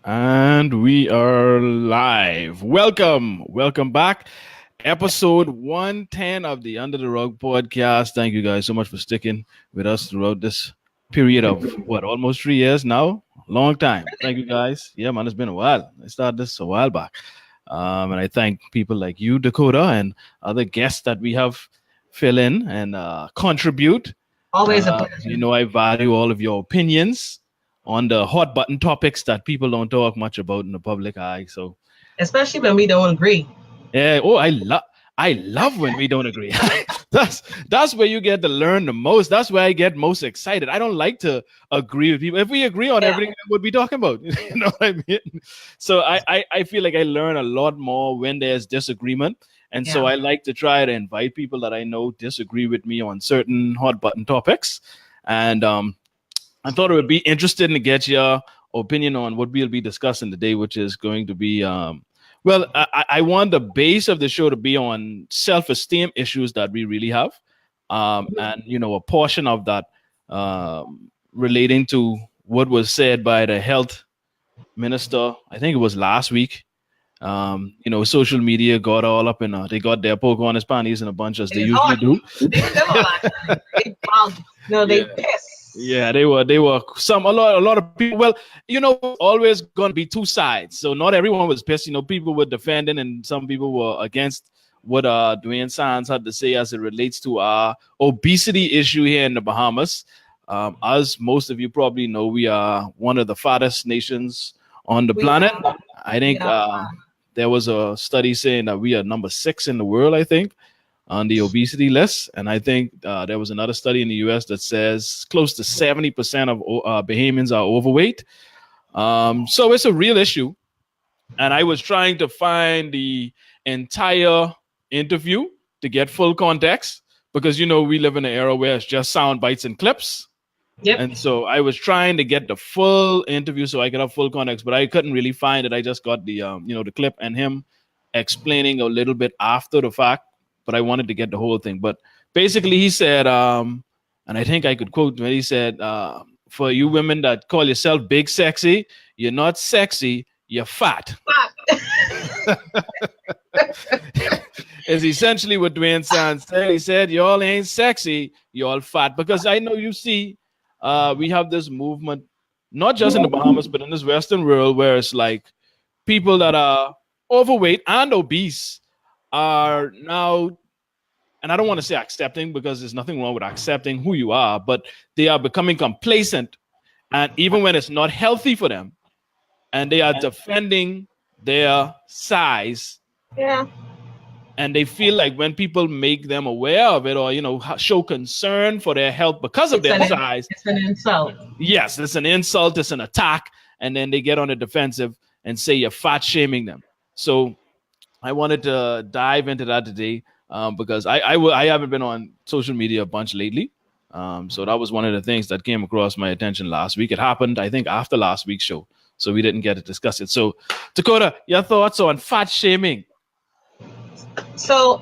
And we are live. Welcome back. Episode 110 of the Under the Rug podcast. Thank you guys so much for sticking with us throughout this period of almost 3 years now? Long time. Thank you guys. Yeah, man, it's been a while. I started this a while back. And I thank people like you, Dakota, and other guests that we have fill in and contribute. Always a pleasure. I value all of your opinions on the hot button topics that people don't talk much about in the public eye. So Especially when we don't agree. yeah, I love when we don't agree. that's where you get to learn the most. That's where I get most excited. I don't like to agree with people. If we agree on everything, what we talking about? You know what I mean? So I feel like I learn a lot more when there's disagreement. And so I like to try to invite people that I know disagree with me on certain hot button topics. And I thought it would be interesting to get your opinion on what we'll be discussing today, which is going to be, I want the base of the show to be on self-esteem issues that we really have. And, a portion of that relating to what was said by the health minister, I think it was last week. Social media got all up in they got their poke on his panties in a bunch as they usually do. They still are. They piss. Yeah, they were a lot of people. Well, always gonna be two sides. So not everyone was pissed. People were defending and some people were against what Dwayne Sands had to say as it relates to our obesity issue here in the Bahamas. As most of you probably know, we are one of the fattest nations on the planet. I think there was a study saying that we are number 6 in the world, I think, on the obesity list. And I think there was another study in the US that says close to 70% of Bahamians are overweight. So it's a real issue. And I was trying to find the entire interview to get full context because, we live in an era where it's just sound bites and clips. Yep. And so I was trying to get the full interview so I could have full context, but I couldn't really find it. I just got the, the clip and him explaining a little bit after the fact, but I wanted to get the whole thing. But basically he said, and I think I could quote when he said, for you women that call yourself big sexy, you're not sexy, you're fat. Is essentially what Dwayne Sands said. He said, y'all ain't sexy, y'all fat. Because I know you see, we have this movement, not just in the Bahamas, but in this Western world where it's like people that are overweight and obese are now, and I don't want to say accepting because there's nothing wrong with accepting who you are, but they are becoming complacent. And even when it's not healthy for them, and they are defending their size. Yeah. And they feel like when people make them aware of it or, show concern for their health because of their size. It's an insult. Yes, it's an insult. It's an attack. And then they get on the defensive and say you're fat shaming them. So I wanted to dive into that today because I haven't been on social media a bunch lately. So that was one of the things that came across my attention last week. It happened, I think, after last week's show. So we didn't get to discuss it. So, Dakota, your thoughts on fat shaming? So,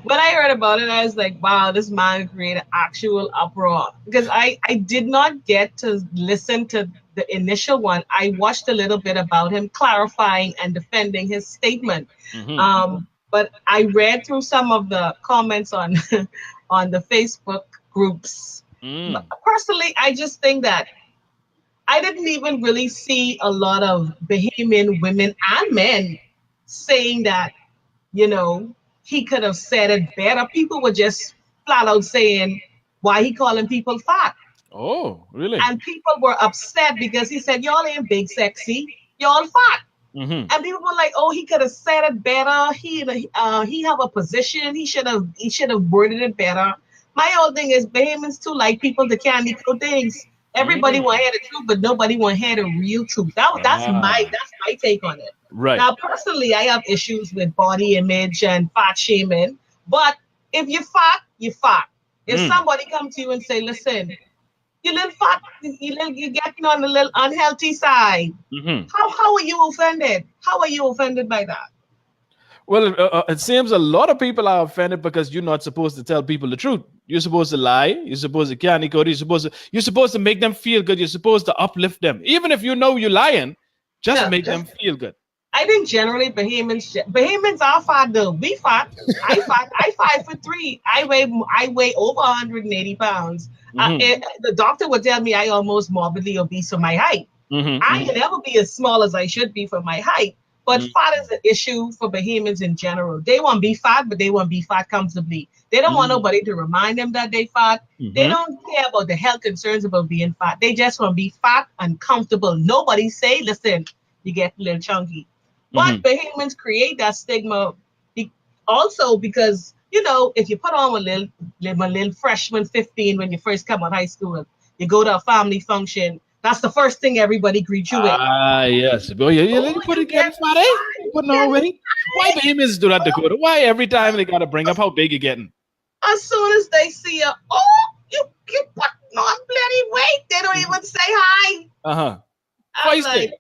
when I heard about it, I was like, wow, this man created actual uproar. Because I did not get to listen to the initial one. I watched a little bit about him clarifying and defending his statement. Mm-hmm. But I read through some of the comments on the Facebook groups. Personally, I just think that I didn't even really see a lot of Bahamian women and men saying that, he could have said it better. People were just flat out saying why he calling people fat. Oh, really? And people were upset because he said, y'all ain't big sexy, y'all fat. Mm-hmm. And people were like, oh, he could have said it better. He have a position. He should have worded it better. My whole thing is Bahamians too like people that can't eat good things. Everybody want to hear the truth, but nobody want to hear the real truth. That's my take on it. Right. Now, personally, I have issues with body image and fat shaming. But if you're fat, you're fat. If somebody come to you and say, listen, you're little fat, you're getting on the little unhealthy side. Mm-hmm. How are you offended? How are you offended by that? Well, it seems a lot of people are offended because you're not supposed to tell people the truth. You're supposed to lie. You're supposed to can't Dakota. You're supposed to make them feel good. You're supposed to uplift them, even if you know you're lying. Just No, make them feel good. I think generally Bahamians are fat though. We fat. I 5'3". I weigh over 180 pounds. Hmm. The doctor would tell me I almost morbidly obese for my height. Hmm. I Hmm. can never be as small as I should be for my height. But fat is an issue for Bahamians in general. They want to be fat, but they want to be fat comfortably. They don't want nobody to remind them that they fat. They Hmm. don't care about the health concerns about being fat. They just want to be fat and comfortable. Nobody say, listen, you get a little chunky. But Hmm. Bahamians create that stigma also because, if you put on a little freshman 15 when you first come out of high school, you go to a family function, that's the first thing everybody greets you with. Ah, yes. Boy, you Oh, put you it getting get fat, eh? fat, You you putting get on weight? Why fat. Bahamians do that, Dakota? Why every time they gotta bring up how big you're getting? As soon as they see you, oh, you putting on plenty weight. They don't even say hi. Uh-huh. I'm like, Feisty.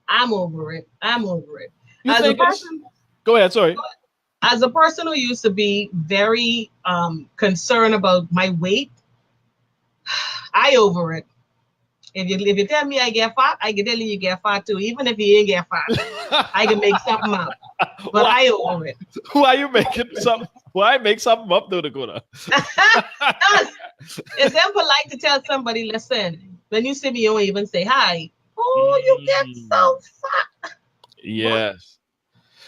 I'm over it. I'm over it. You As a think it's person, go ahead, sorry. as a person who used to be very concerned about my weight, I over it. If you tell me I get fat, I can tell you get fat too. Even if you ain't get fat, I can make something up. But why I over it. why you making something why make something up though, Dakota? Yes, it's impolite to tell somebody, listen, when you see me, you don't even say hi. Oh, you get Mm, so fat. What? yes.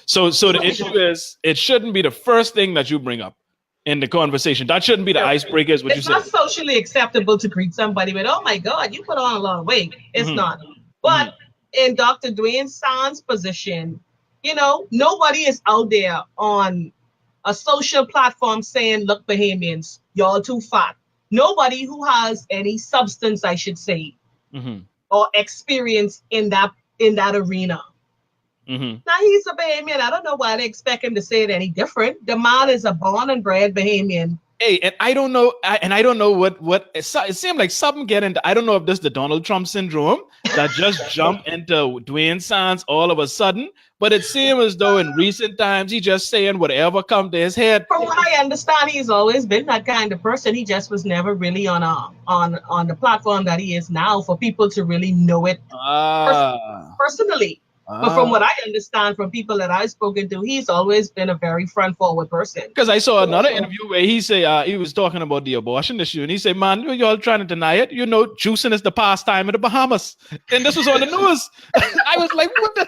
So the issue is it shouldn't be the first thing that you bring up in the conversation. That shouldn't be the icebreaker, is what you It's not said. socially acceptable to greet somebody with, oh my God, you put on a lot of weight. It's Hmm. not. Hmm. But in Dr. Dwayne San's position, nobody is out there on a social platform saying, look, Bahamians, y'all too fat. Nobody who has any substance, I should say, Hmm. or experience in that arena. Hmm. Now he's a Bahamian. I don't know why they expect him to say it any different. The man is a born and bred Bahamian. Hey, and I don't know, and I don't know what it seemed like something get into. I don't know if this is the Donald Trump syndrome that just jumped into Dwayne Sands all of a sudden, but it seemed as though in recent times he just saying whatever come to his head. From what I understand, he's always been that kind of person. He just was never really on the platform that he is now for people to really know it pers- Ah, personally. But from what ah. I understand from people that I've spoken to, he's always been a very front forward person. Because I saw another interview where he say he was talking about the abortion issue, and he said, "Man, you all trying to deny it. You know, juicing is the pastime of the Bahamas." And this was on the news. I was like, "What the?"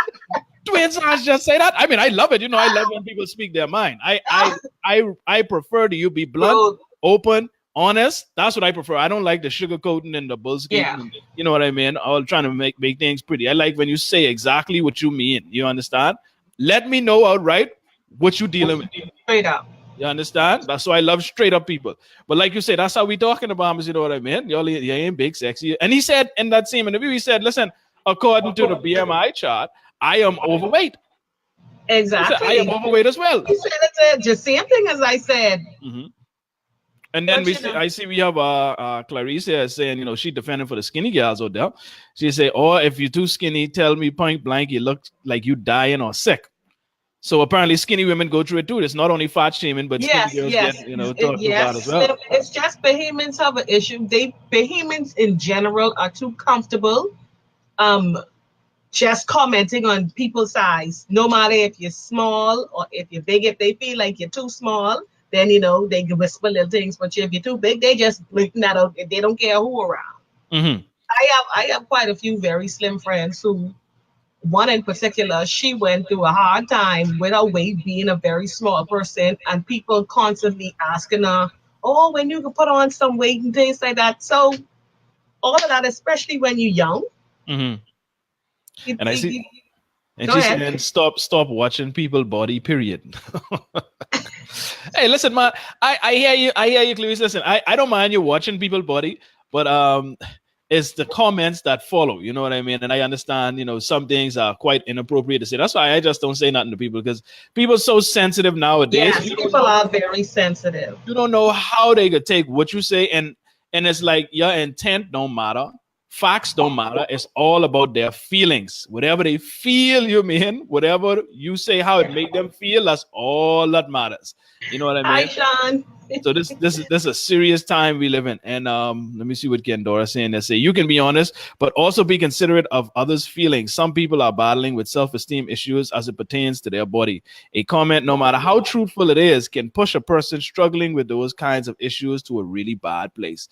Dwayne Sands just say that. I mean, I love it. You know, I love when people speak their mind. I prefer to you be blunt, So open, honest. That's what I prefer. I don't like the sugarcoating and the bullskating. yeah, And you know what I mean? All trying to make things pretty. I like when you say exactly what you mean. You understand? Let me know outright what you dealing with. straight up. You understand? That's why I love straight up people. But like you say, that's how we talking about. You know what I mean? Y'all, you ain't big, sexy. And he said in that same interview, he said, "Listen, according to the BMI chart, I am overweight." He said, "I am Exactly. overweight as well." He said it's the same thing as I said. Hmm. And then But we see, I see we have Clarice here saying, you know, she defending for the skinny girls out there. She say, "Or if you're too skinny, tell me point blank, you look like you dying or sick." So apparently, skinny women go through it too. It's not only fat shaming, but skinny yes, girls get, yes, talked about as yes. well. It's just Bahamians have an issue. Bahamians in general are too comfortable. Um, just commenting on people's size, no matter if you're small or if you're big. If they feel like you're too small, then they can whisper little things. But if you're too big, they just blinking that out. They don't care who around. Hmm. I have quite a few very slim friends who, one in particular, she went through a hard time with her weight being a very small person, and people constantly asking her, "Oh, when you can put on some weight and things like that." So all of that, especially when you're young, Hmm. it, And I it, see, it, and go she's ahead. saying, stop watching people body. Period. Hey, listen, man. I hear you. I hear you, Clarice. Listen, I don't mind you watching people body, but it's the comments that follow. You know what I mean? And I understand. You know, some things are quite inappropriate to say. That's why I just don't say nothing to people because people are so sensitive nowadays. Yes, people are very sensitive. You don't know how they could take what you say, and it's like your intent don't matter. Facts don't matter. It's all about their feelings. Whatever they feel, you mean, whatever you say, how it make them feel, that's all that matters. You know what I Hi, mean? Sean. So this is a serious time we live in. And let me see what Kendora saying. They say you can be honest, but also be considerate of others' feelings. Some people are battling with self-esteem issues as it pertains to their body. A comment, no matter how truthful it is, can push a person struggling with those kinds of issues to a really bad place.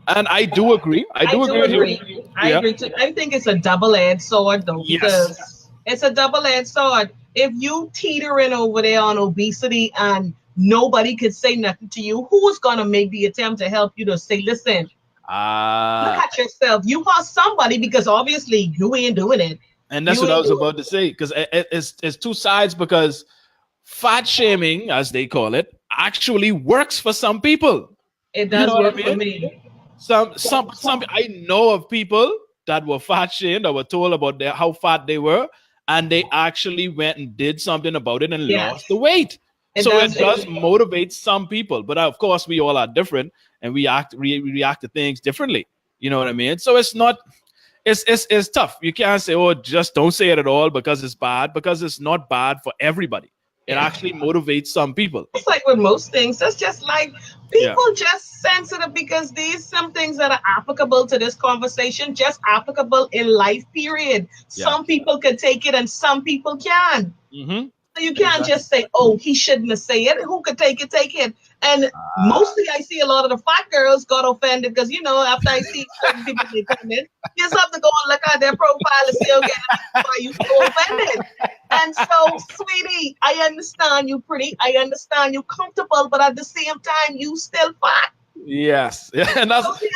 And I do agree. I I do do agree with you. agree. I Yeah. agree too. I think it's a double-edged sword though, Yes. because it's a double-edged sword. If you teetering over there on obesity and nobody could say nothing to you, who's gonna make the attempt to help you to say, listen, look Ah, at yourself. You are somebody because obviously you ain't doing it. and that's You what I ain't was doing about to say because it's two sides because fat shaming, as they call it, actually works for some people. it. It You know does what I work for mean? me. Some I know of people that were fat shamed or were told about how fat they were, and they actually went and did something about it and lost the Yes. weight. It So does. it does motivate some people, but of course we all are different and we react to things differently. You know what I mean? So it's not it's tough. You can't say, oh, just don't say it at all because it's bad, because it's not bad for everybody. It Yeah. actually motivates some people. It's like with most things, it's just like Yeah. people just sensitive because these some things that are applicable to this conversation, just applicable in life, period. Yeah. Some people can take it and some people can. Mm-hmm. So you can't Exactly. just say, oh, he shouldn't have said it. Who could take it, take it. And Ah. mostly I see a lot of the fat girls got offended because, after I see certain people they come in, you just have to go and look at their profile and see, okay, let me see why you so offended. And so, sweetie, I understand you pretty. I understand you comfortable, but at the same time, you still fat. Yes. Yeah. And that's So see,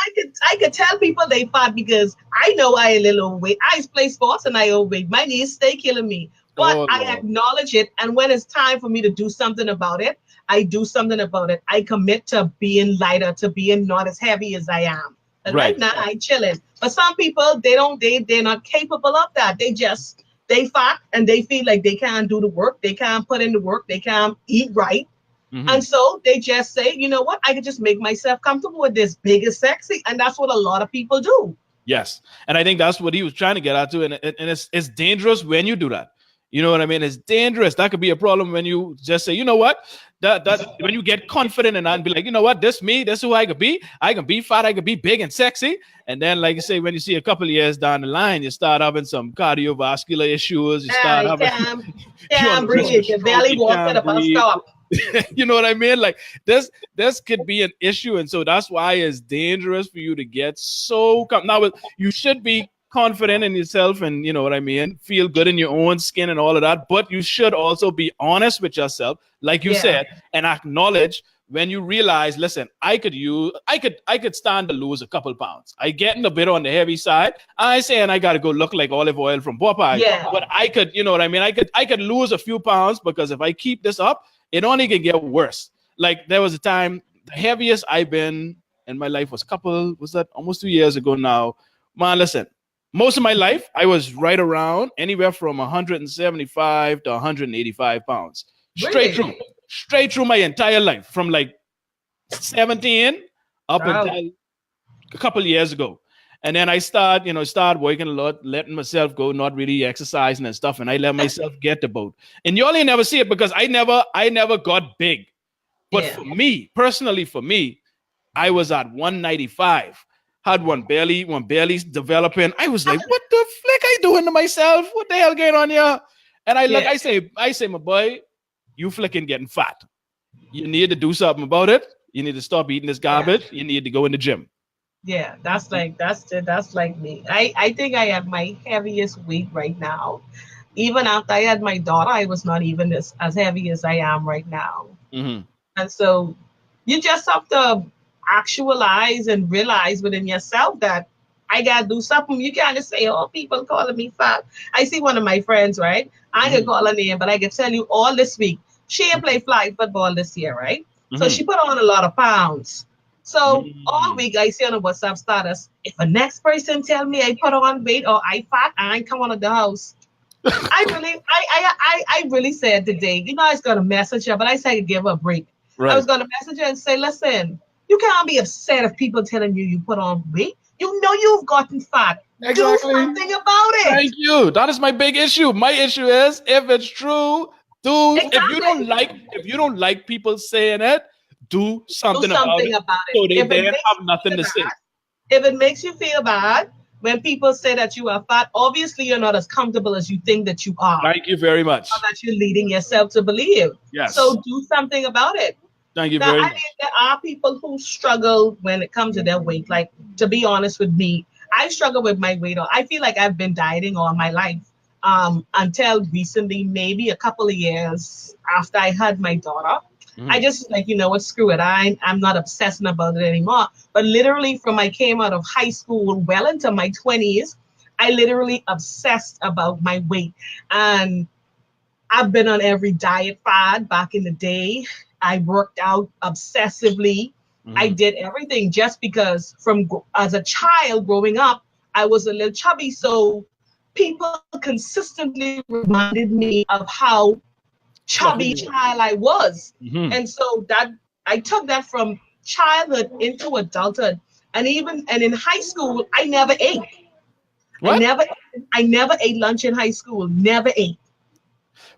I could tell people they fat because I know I a little overweight. I play sports and I overweight. My knees stay killing me. But oh I Lord. acknowledge it, and when it's time for me to do something about it, I do something about it. I commit to being lighter, to being not as heavy as I am. And right Right. now I chilling. But some people they don't they're not capable of that. They fat and they feel like they can't do the work, they can't put in the work, they can't eat right. Hmm. And so they just say, you know what, I can just make myself comfortable with this big is sexy. And that's what a lot of people do. Yes. And I think that's what he was trying to get at too. And it's dangerous when you do that. You know what I mean? It's dangerous. That could be a problem when you just say, you know what? That when you get confident and be like, you know what, this me, this who I could be. I can be fat, I can be big and sexy. And then, like you say, when you see a couple of years down the line, you start having some cardiovascular issues. You start You having you on can't the risk of breathe. Your stroke, belly you walk to can't the bus breathe. stop. You know what I mean? Like this could be an issue, and so that's why it's dangerous for you to get so now. You should be confident in yourself, and you know what I mean. Feel good in your own skin and all of that, but you should also be honest with yourself, like you Yeah. said, and acknowledge when you realize, listen, I could stand to lose a couple pounds. I getting a bit on the heavy side. I saying I gotta go look like olive oil from Popeye, Yeah. but I could, you know what I mean. I could lose a few pounds because if I keep this up, it only can get worse. Like there was a time, the heaviest I've been in my life was that almost 2 years ago now. Man, listen, most of my life I was right around anywhere from 175 to 185 pounds, Really? straight through my entire life, from like 17 up until Wow. a couple of years ago. And then I start working a lot, letting myself go, not really exercising and stuff. And I let myself get about. And you only never see it because I never got big. But Yeah. for me, personally, I was at 195. Had one belly developing. I was like, what the flick I doing to myself? What the hell going on here? And I look, Yeah. I say, my boy, you flicking getting fat. You need to do something about it. You need to stop eating this Yeah. garbage. You need to go in the gym. Yeah. That's like me. I think I have my heaviest weight right now. Even after I had my daughter, I was not even as heavy as I am right now. Hmm. And so you just have to actualize and realize within yourself that I gotta do something. You can't just say, oh, people calling me fat. I see one of my friends, right? I can Hmm. call her name, but I can tell you all this week. She ain't play flag football this year, right? So Hmm. she put on a lot of pounds. So all Mm. week I see on the WhatsApp status, if a next person tell me I put on weight or I fat, I ain't come out of the house. I really said today, I was gonna message her, but I said I'd give her a break. I was Right. gonna message her and say, listen, you can't be upset if people telling you put on weight. You know you've gotten fat. Do Exactly. something about it. Thank you. That is my big issue. My issue is if it's true, Exactly. if you don't like people saying it, do Do something about something it about it. so they If it then makes have you nothing feel to say. bad, if it makes you feel bad when people say that you are fat, obviously you're not as comfortable as you think that you are, Thank you very or much. that you're leading yourself to believe. So Yes. do something about it. Thank you Now, very I much. mean, there are people who struggle when it comes to their weight. Like, to be honest with me, I struggle with my weight. I feel like I've been dieting all my life, until recently, maybe a couple of years after I had my daughter. I Mhm. just like, you know what, screw it. I'm not obsessing about it anymore. But literally, from I came out of high school, well into my 20s, I literally obsessed about my weight. And I've been on every diet fad back in the day. I worked out obsessively. I Mhm. did everything just because as a child growing up, I was a little chubby. So people consistently reminded me of how Fluffy chubby you were. child I was. Mhm. And so that I took that from childhood into adulthood. And in high school, I never ate. I What? never I never ate lunch in high school. Never ate.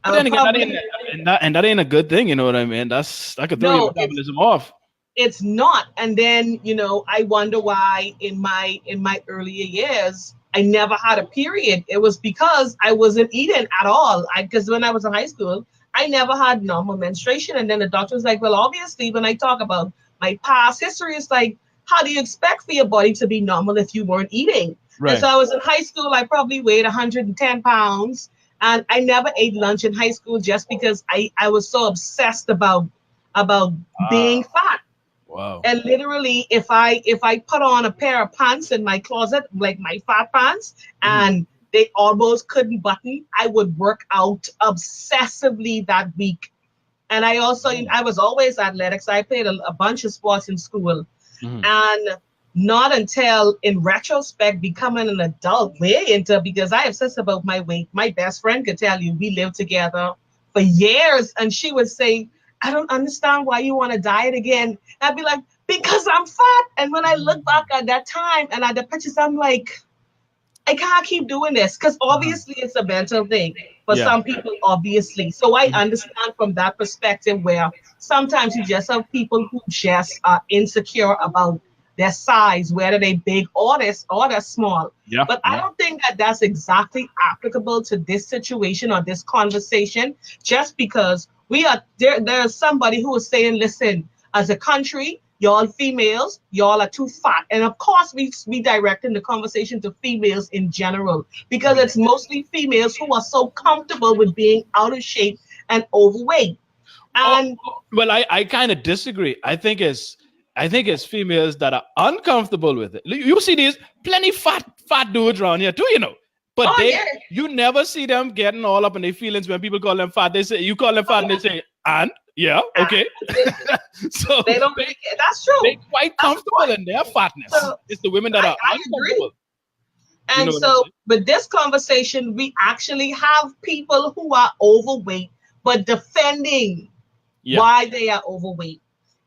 I But would then again, probably that ain't a good thing. You know what I mean? That could throw your no, it's metabolism off. it's not. And then, I wonder why in my earlier years I never had a period. It was because I wasn't eating at all. Because when I was in high school, I never had normal menstruation. And then the doctor was like, well, obviously, when I talk about my past history, it's like, how do you expect for your body to be normal if you weren't eating? And Right. so I was in high school, I probably weighed 110 pounds. And I never ate lunch in high school just because I was so obsessed about being Ah. fat. Wow. And literally, if I put on a pair of pants in my closet, like my fat pants, Mhm. and they almost couldn't button, I would work out obsessively that week. And I was always athletic, so I played a bunch of sports in school. Mhm. And not until in retrospect, becoming an adult, way into, because I obsess about my weight. My best friend could tell you we lived together for years, and she would say, I don't understand why you want to diet again. I'd be like, because I'm fat. And when I look back at that time and at the pictures, I'm like, I can't keep doing this, because Mhm. obviously it's a mental thing for Yeah. some people, obviously. So I Mhm. understand from that perspective where sometimes you just have people who just are insecure about their size, whether they big or they're small. Yeah. But I Yeah. don't think that that's exactly applicable to this situation or this conversation, just because we are there. There's somebody who is saying, listen, as a country, y'all females, y'all are too fat. And of course, we directing the conversation to females in general, because it's mostly females who are so comfortable with being out of shape and overweight. Oh, And well, I kind of disagree. I think it's females that are uncomfortable with it. You see these plenty fat dudes around here too, you know. But oh yeah, you never see them getting all up in their feelings when people call them fat. They say you call them fat, and they say, and yeah, okay. they, So they don't they like it. That's they true. quite That's the comfortable point. in their fatness. So It's the women that are I agree. uncomfortable. You know And what I'm so saying? with this conversation, we actually have people who are overweight, but defending Yeah. why they are overweight.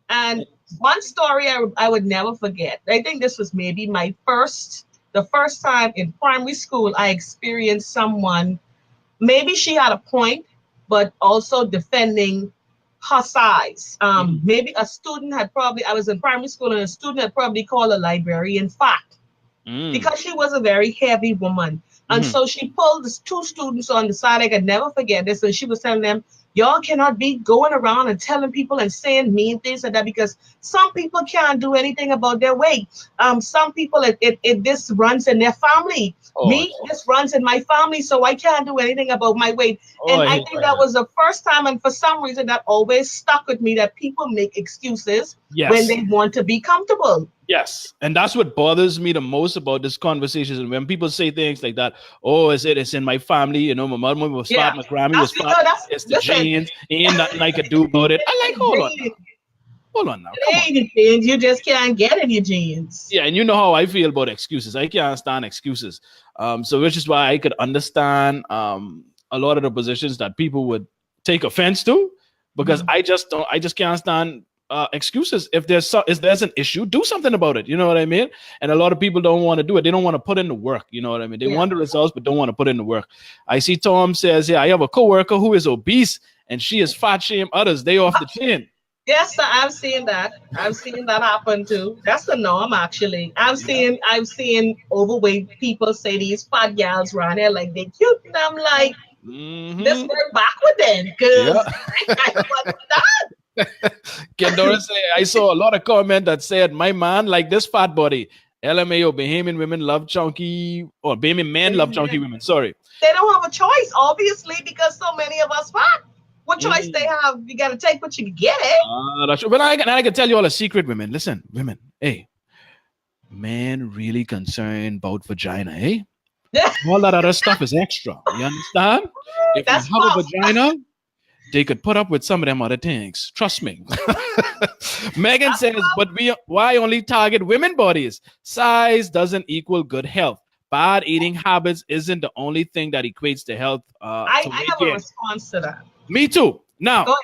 And one story I would never forget. I think this was maybe the first time in primary school I experienced someone. Maybe she had a point, but also defending her size. Mhm. Maybe a student had probably, I was in primary school, and a student had probably called a librarian fat Mm. because she was a very heavy woman. And Mhm. so she pulled the two students on the side. I could never forget this. And she was telling them, y'all cannot be going around and telling people and saying mean things like that, because some people can't do anything about their weight. Some people, this runs in their family. Oh, Me, this runs in my family, so I can't do anything about my weight. oh, And I I hate think that. that was the first time, and for some reason, that always stuck with me, that people make excuses when Yes. they want to be comfortable. Yes, and that's what bothers me the most about this conversation. And when people say things like that, oh, it's in my family, you know, my mom was Yeah, fat, my grandma was fat, that's it's the listen. genes, ain't nothing I could do about it. I like, hold on now, come It on. ain't anything. You just can't get in your jeans. Yeah, and you know how I feel about excuses. I can't stand excuses. So which is why I could understand a lot of the positions that people would take offense to, because Mhm. I just can't stand excuses. If there's an issue, do something about it. You know what I mean? And a lot of people don't want to do it. They don't want to put in the work. You know what I mean? They Yeah. want the results, but don't want to put in the work. I see Tom says, yeah, I have a coworker who is obese and she is fat shame others. They off the chain. Yes, sir, I've seen that. I've seen that happen too. That's the norm, actually. I've seen overweight people say these fat gals around here like they cute, and I'm like, let's Mm-hmm. work backward then, Yeah. because I don't want that. Kendora say, I saw a lot of comment that said, my man like this fat body. LMAO, Bahamian women love chunky, or Bahamian men love chunky women. Sorry. They don't have a choice, obviously, because so many of us fat. What choice Mm. they have? You got to take what you can get. That's true. But I can tell you all a secret, women. Listen, women. Hey, men really concerned about vagina, eh? All that other stuff is extra. You understand? If you That's have a false. vagina, they could put up with some of them other things. Trust me. Megan says, but why only target women bodies? Size doesn't equal good health. Bad eating habits isn't the only thing that equates to health. I To weight have a gain. response to that. Me too. Now, Go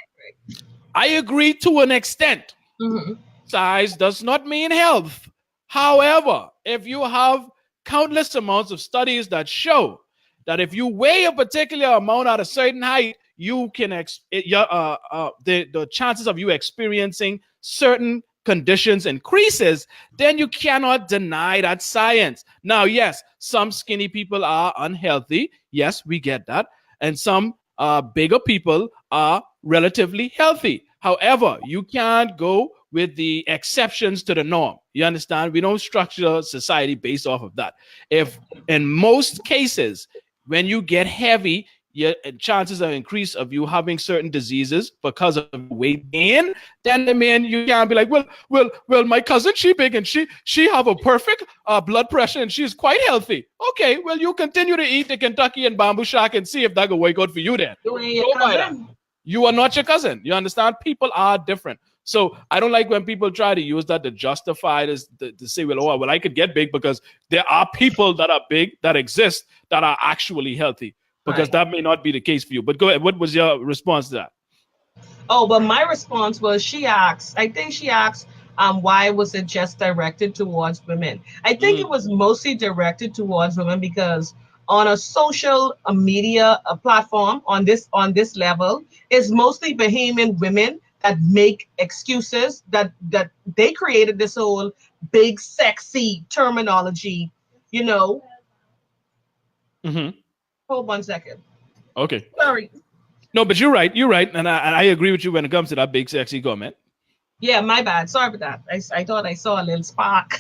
I agree to an extent. ahead. Size does not mean health. However, if you have countless amounts of studies that show that if you weigh a particular amount at a certain height, you can the chances of you experiencing certain conditions increases, then you cannot deny that science. Now, yes, some skinny people are unhealthy. Yes, we get that. And some bigger people are relatively healthy. However, you can't go with the exceptions to the norm. You understand? We don't structure society based off of that. If in most cases, when you get heavy, your chances are increased of you having certain diseases because of weight gain. Then I mean, you can't be like, well, my cousin, she big and she have a perfect blood pressure and she's quite healthy. Okay, well, you continue to eat the Kentucky and bamboo shack and see if that will work out for you then. You ain't your Go by that. cousin. You are not your cousin. You understand? People are different. So I don't like when people try to use that to justify this, to say, well, I could get big because there are people that are big that exist that are actually healthy. Because Right. that may not be the case for you. But go ahead. What was your response to that? Oh, but my response was I think she asked, why was it just directed towards women? I think Mm. it was mostly directed towards women because on a social media platform on this level, it's mostly Bahamian women that make excuses that they created this whole big sexy terminology, you know. Mm-hmm. Hold 1 second. Okay. Sorry. No, but you're right. You're right. And I agree with you when it comes to that big, sexy comment. Yeah, my bad. Sorry for that. I thought I saw a little spark.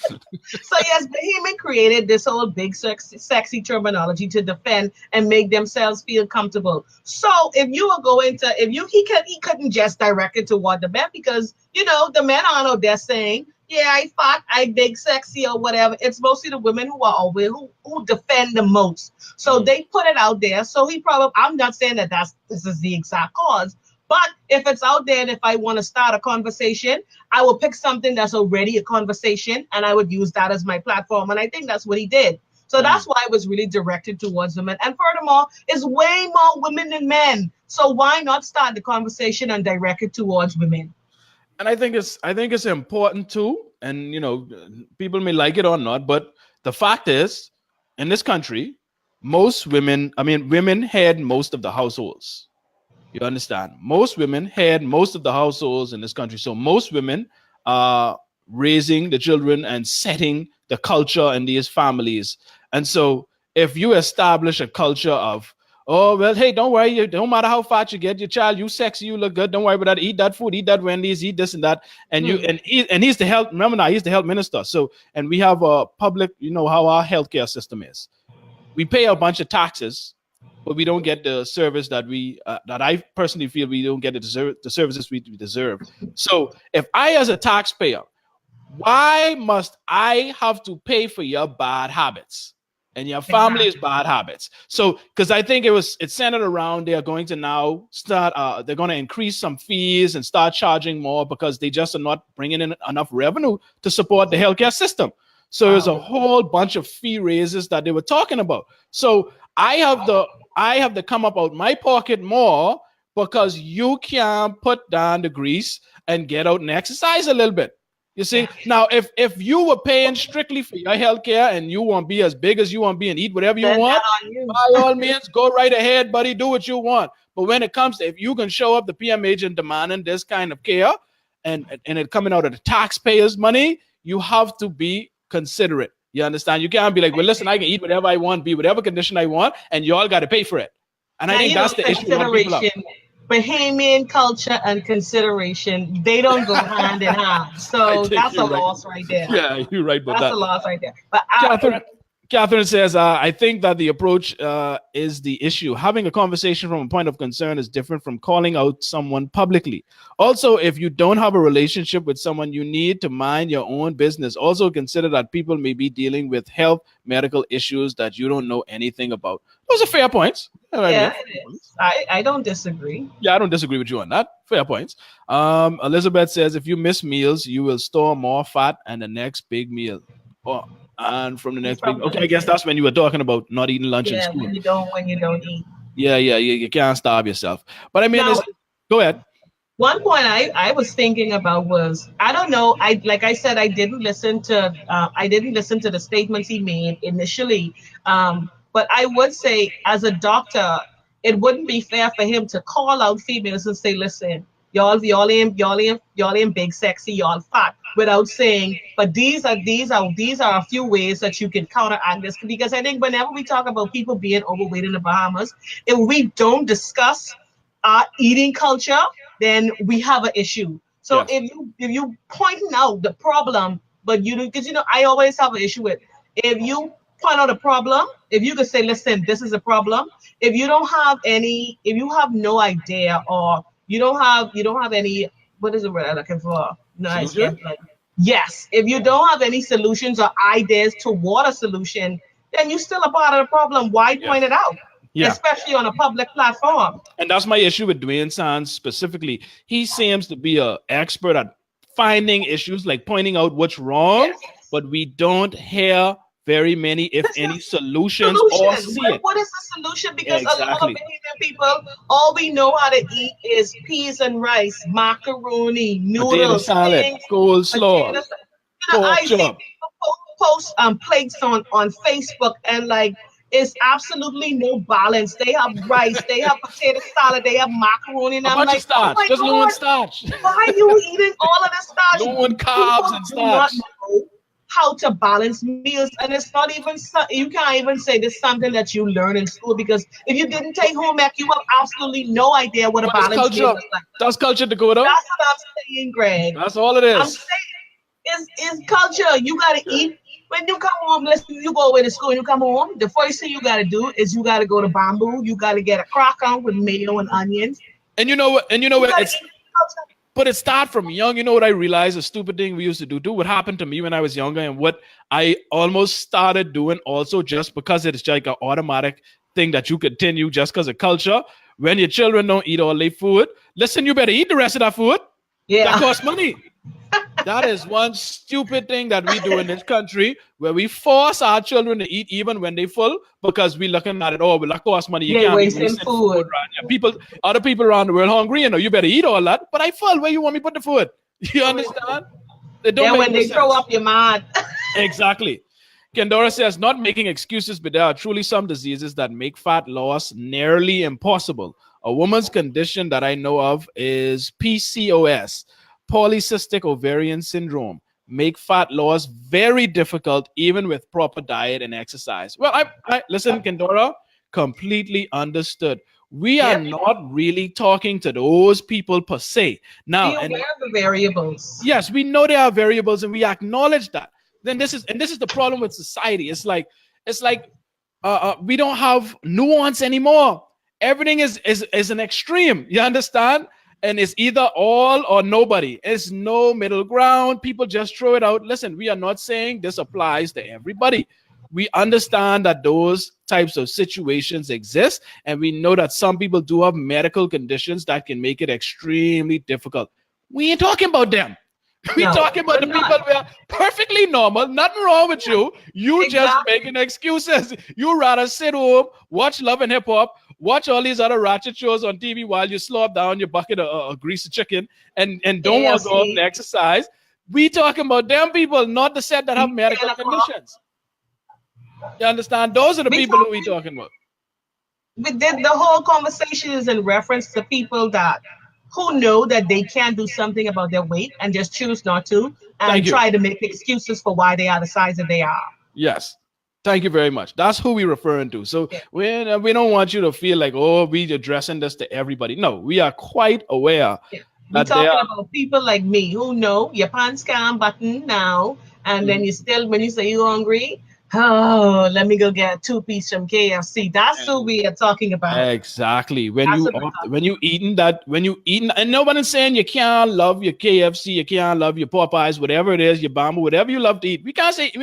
So yes, Bahamian created this whole big sexy terminology to defend and make themselves feel comfortable. So if you were going to, if you he couldn't just direct it toward the men because the men are out there saying, yeah, I fought, I big sexy or whatever. It's mostly the women who are always who defend the most. So they put it out there. So he probably, I'm not saying that this is the exact cause. But if it's out there and if I want to start a conversation, I will pick something that's already a conversation and I would use that as my platform. And I think that's what he did. So that's why it was really directed towards women. And furthermore, it's way more women than men. So why not start the conversation and direct it towards women? And I think it's important too. And people may like it or not, but the fact is, in this country, women head most of the households. You understand? Most women head most of the households in this country. So most women are raising the children and setting the culture in these families. And so if you establish a culture of, oh, well, hey, don't worry. Don't matter how fat you get, your child, you sexy, you look good. Don't worry about that. Eat that food, eat that Wendy's, eat this and that. And he's the health, remember now, he's the health minister. So, and we have a public, how our healthcare system is. We pay a bunch of taxes, but we don't get the service that I personally feel we don't get the services we deserve. So if I, as a taxpayer, why must I have to pay for your bad habits and your family's bad habits? So, because I think it's centered around they're going to now start, they're going to increase some fees and start charging more because they just are not bringing in enough revenue to support the healthcare system. So there's a whole bunch of fee raises that they were talking about. So I have to come up out my pocket more, because you can put down the grease and get out and exercise a little bit. You see, now if you were paying strictly for your health care and you want to be as big as you want to be and eat whatever you Then want, that on you. by all means, go right ahead, buddy. Do what you want. But when it comes to if you can show up the PMH and demanding this kind of care and it coming out of the taxpayers' money, you have to be considerate. You understand? You can't be like, well, listen, I can eat whatever I want, be whatever condition I want, and you all got to pay for it. And I Now, think that's the issue a lot of people have. consideration, Bahamian culture and consideration, they don't go hand in hand. I So think that's a you're right. loss right there. Yeah, you're right about That's a that. loss right there. But Catherine, Catherine says, I think that the approach is the issue. Having a conversation from a point of concern is different from calling out someone publicly. Also, if you don't have a relationship with someone, you need to mind your own business. Also, consider that people may be dealing with health, medical issues that you don't know anything about. Those are fair points. You know what I yeah, mean? it is. I don't disagree. Yeah, I don't disagree with you on that. Fair points. Elizabeth says, if you miss meals, you will store more fat and the next big meal. Oh, and from the next big, okay, I guess that's when you were talking about not eating lunch in Yeah, school. when you don't eat. Yeah, you can't starve yourself. But I mean, Now, go ahead. one point I was thinking about was, I don't know, I like I said, I didn't listen to the statements he made initially, but I would say as a doctor it wouldn't be fair for him to call out females and say, listen, y'all ain't big sexy, y'all fat, without saying, but these are a few ways that you can counteract this. Because I think whenever we talk about people being overweight in the Bahamas, if we don't discuss our eating culture, then we have an issue. So Yes. if you pointing out the problem, but you because I always have an issue with, if you point out a problem, if you could say, listen, this is a problem. If you have no idea, or you don't have any, what is the word I'm looking for? Nice. Solution? Yes. If you don't have any solutions or ideas toward a solution, then you're still a part of the problem. Why point Yes. it out? Yeah. Especially on a public platform. And that's my issue with Dwayne Sands specifically. He seems to be an expert at finding issues, like pointing out what's wrong, Yes. but we don't hear very many, if any, solutions or Solution. see it. What is the solution? Because a lot of Exactly. Bahamian people, all we know how to eat is peas and rice, macaroni, Potato noodles, salad, things, coleslaw, potatoes. pork I see chop. people post plates on Facebook, and like it's absolutely no balance. They have rice, they have potato salad, they have macaroni, and A I'm bunch of like, oh starch, my just low in God, starch, why are you eating all of this starch? low in carbs and People do not starch. know how to balance meals, and it's not even you can't even say this is something that you learn in school, because if you didn't take home ec, you have absolutely no idea what a But it's balanced meal culture. is like. That's culture, Dakota. That's what I'm saying, Greg. That's all it I'm is. saying it's culture. You gotta eat when you come home. Listen, you go away to school and you come home. The first thing you gotta do is you gotta go to Bamboo. You gotta get a crock with mayo and onions. And you know what? And you know You what? gotta It's eat culture. but it started from young. You know what I realized? A stupid thing we used to do too. What happened to me when I was younger, and what I almost started doing also, just because it's like an automatic thing that you continue just because of culture. When your children don't eat all their food, listen, you better eat the rest of that food. That Yeah. costs money. That is one stupid thing that we do in this country, where we force our children to eat even when they full, because we looking at it, oh, well, that costs money. You You're can't be wasting wasting food. food around here. Other people around the world hungry, you better eat all that. But I full. Where you want me to put the food? You understand? It don't Then make when no they throw sense. up, you're mad. Exactly. Kendora says, not making excuses, but there are truly some diseases that make fat loss nearly impossible. A woman's condition that I know of is PCOS, polycystic ovarian syndrome. Make fat loss very difficult, even with proper diet and exercise. Well, I listen, Kendora, completely understood. We are Yep. not really talking to those people per se. Now, Be and aware of the variables. yes, we know there are variables and we acknowledge that. Then this is the problem with society. It's like we don't have nuance anymore. Everything is an extreme. You understand? And it's either all or nobody. It's no middle ground. People just throw it out. Listen, we are not saying this applies to everybody. We understand that those types of situations exist, and we know that some people do have medical conditions that can make it extremely difficult. We ain't talking about them. We No, talking about we're the people not. who are perfectly normal, nothing wrong with you. You just Exactly. making excuses. You rather sit home, watch Love and Hip Hop, watch all these other ratchet shows on TV while you slop down your bucket of greasy chicken and don't want to go out and KFC, exercise. We talking about them people, not the set that have medical 10 o'clock. conditions. You understand? Those are the We people talk, who we talking about. we did the whole conversation is in reference to people that who know that they can do something about their weight and just choose not to and Thank you. try to make excuses for why they are the size that they are. Yes. Thank you very much. That's who we're referring to. So Yeah. we don't want you to feel like, oh, we addressing this to everybody. No, we are quite aware Yeah. We that there talking are. about people like me who know your pants can button now, and then Mhm. you still when you say you hungry, oh, let me go get a 2 piece from KFC. That's who we are talking about. Exactly. That's what we're talking When you eating that, when you eating, and nobody's saying you can't love your KFC, you can't love your Popeyes, whatever it is, your Bamba, whatever you love to eat. We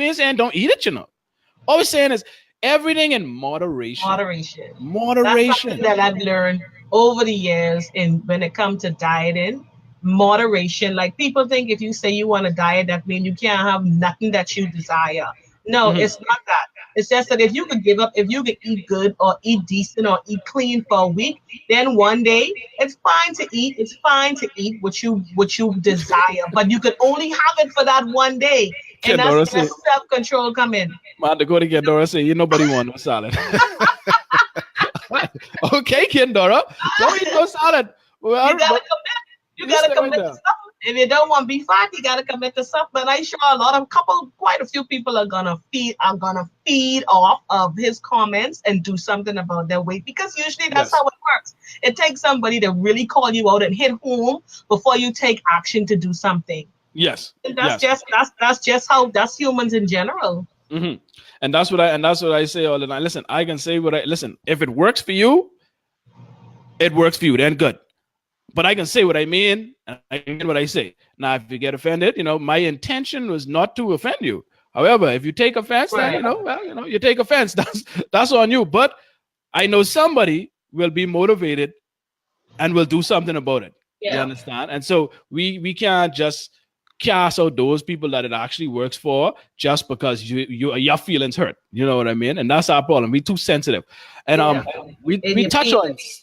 ain't saying don't eat it, you know. All we're saying is everything in moderation. moderation. That's something Moderation. that I've learned over the years in when it comes to dieting. Moderation. Like people think if you say you want to diet, that means you can't have nothing that you desire. No, Mhm. it's not that. It's just that if you could give up, if you could eat good or eat decent or eat clean for a week, then one day it's fine to eat. It's fine to eat what you desire, but you could only have it for that one day, and that's Kendora where say, self control come in. man, Dakota Kendora say, you nobody want no salad. Okay, Kendora, don't eat no salad. You Well, gotta but commit. You you gotta stay right commit to there. something. If you don't want to be fat, you gotta commit to something. But I'm sure quite a few people are gonna feed off of his comments and do something about their weight because usually that's how Yes. it works. It takes somebody to really call you out and hit home before you take action to do something. Yes. And that's Yes. just that's just how that's humans in general. Hmm. And that's what I say all the time. Listen, I can say what I listen. If it works for you, it works for you. Then good. But I can say what I mean, and I mean what I say. Now, if you get offended, my intention was not to offend you. However, if you take offense, then Right. well, you take offense. That's on you. But I know somebody will be motivated and will do something about it. You Yeah. understand? And so we can't just cast out those people that it actually works for just because your feelings hurt. You know what I mean? And that's our problem. We too sensitive. And Yeah. In we your touch on feelings.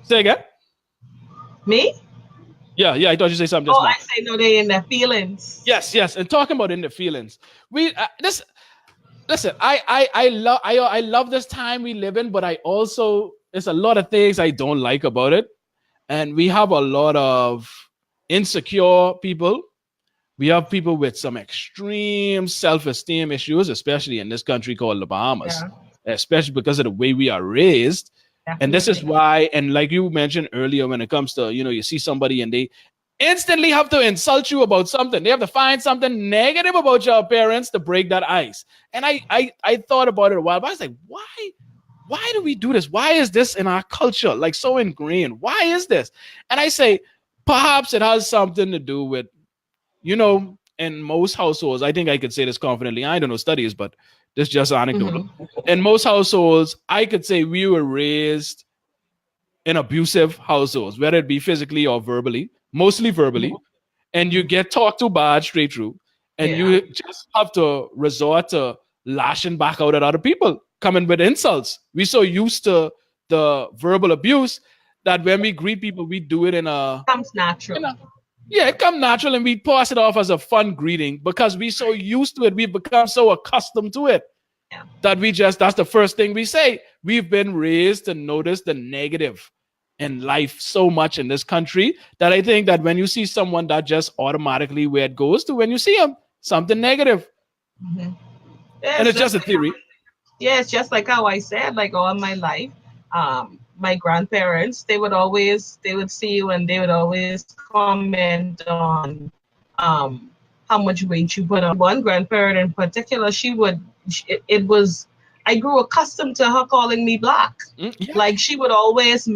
say again. Me? Yeah, I thought you say something Oh, just I now. say no, they in their feelings. Yes. And talking about in the feelings, we this listen. I love this time we live in, but I also there's a lot of things I don't like about it, and we have a lot of insecure people. We have people with some extreme self-esteem issues, especially in this country called the Bahamas, Yeah, especially because of the way we are raised. And this is definitely. why, and like you mentioned earlier, when it comes to, you see somebody and they instantly have to insult you about something. They have to find something negative about your appearance to break that ice. And I thought about it a while, but I was like, why do we do this? Why is this in our culture like so ingrained? Why is this? And I say, perhaps it has something to do with, in most households, I think I could say this confidently. I don't know studies, but this is just anecdotal. Hmm. In most households, I could say we were raised in abusive households, whether it be physically or verbally, mostly verbally, and you get talked to bad straight through, and Yeah. you just have to resort to lashing back out at other people, coming with insults. We so used to the verbal abuse that when we greet people, we do it Comes in natural. a yeah, it come natural and we pass it off as a fun greeting because we so used to it, we've become so accustomed to it Yeah. that that's the first thing we say. We've been raised to notice the negative in life so much in this country that I think that when you see someone that just automatically where it goes to when you see them, something negative. Hmm. Yeah, And it's it's just just a theory. yeah, it's just like how I said, like all my life, my grandparents, they would see you and they would always comment on how much weight you put on. One grandparent in particular, it was, I grew accustomed to her calling me black. Yeah. Like she would always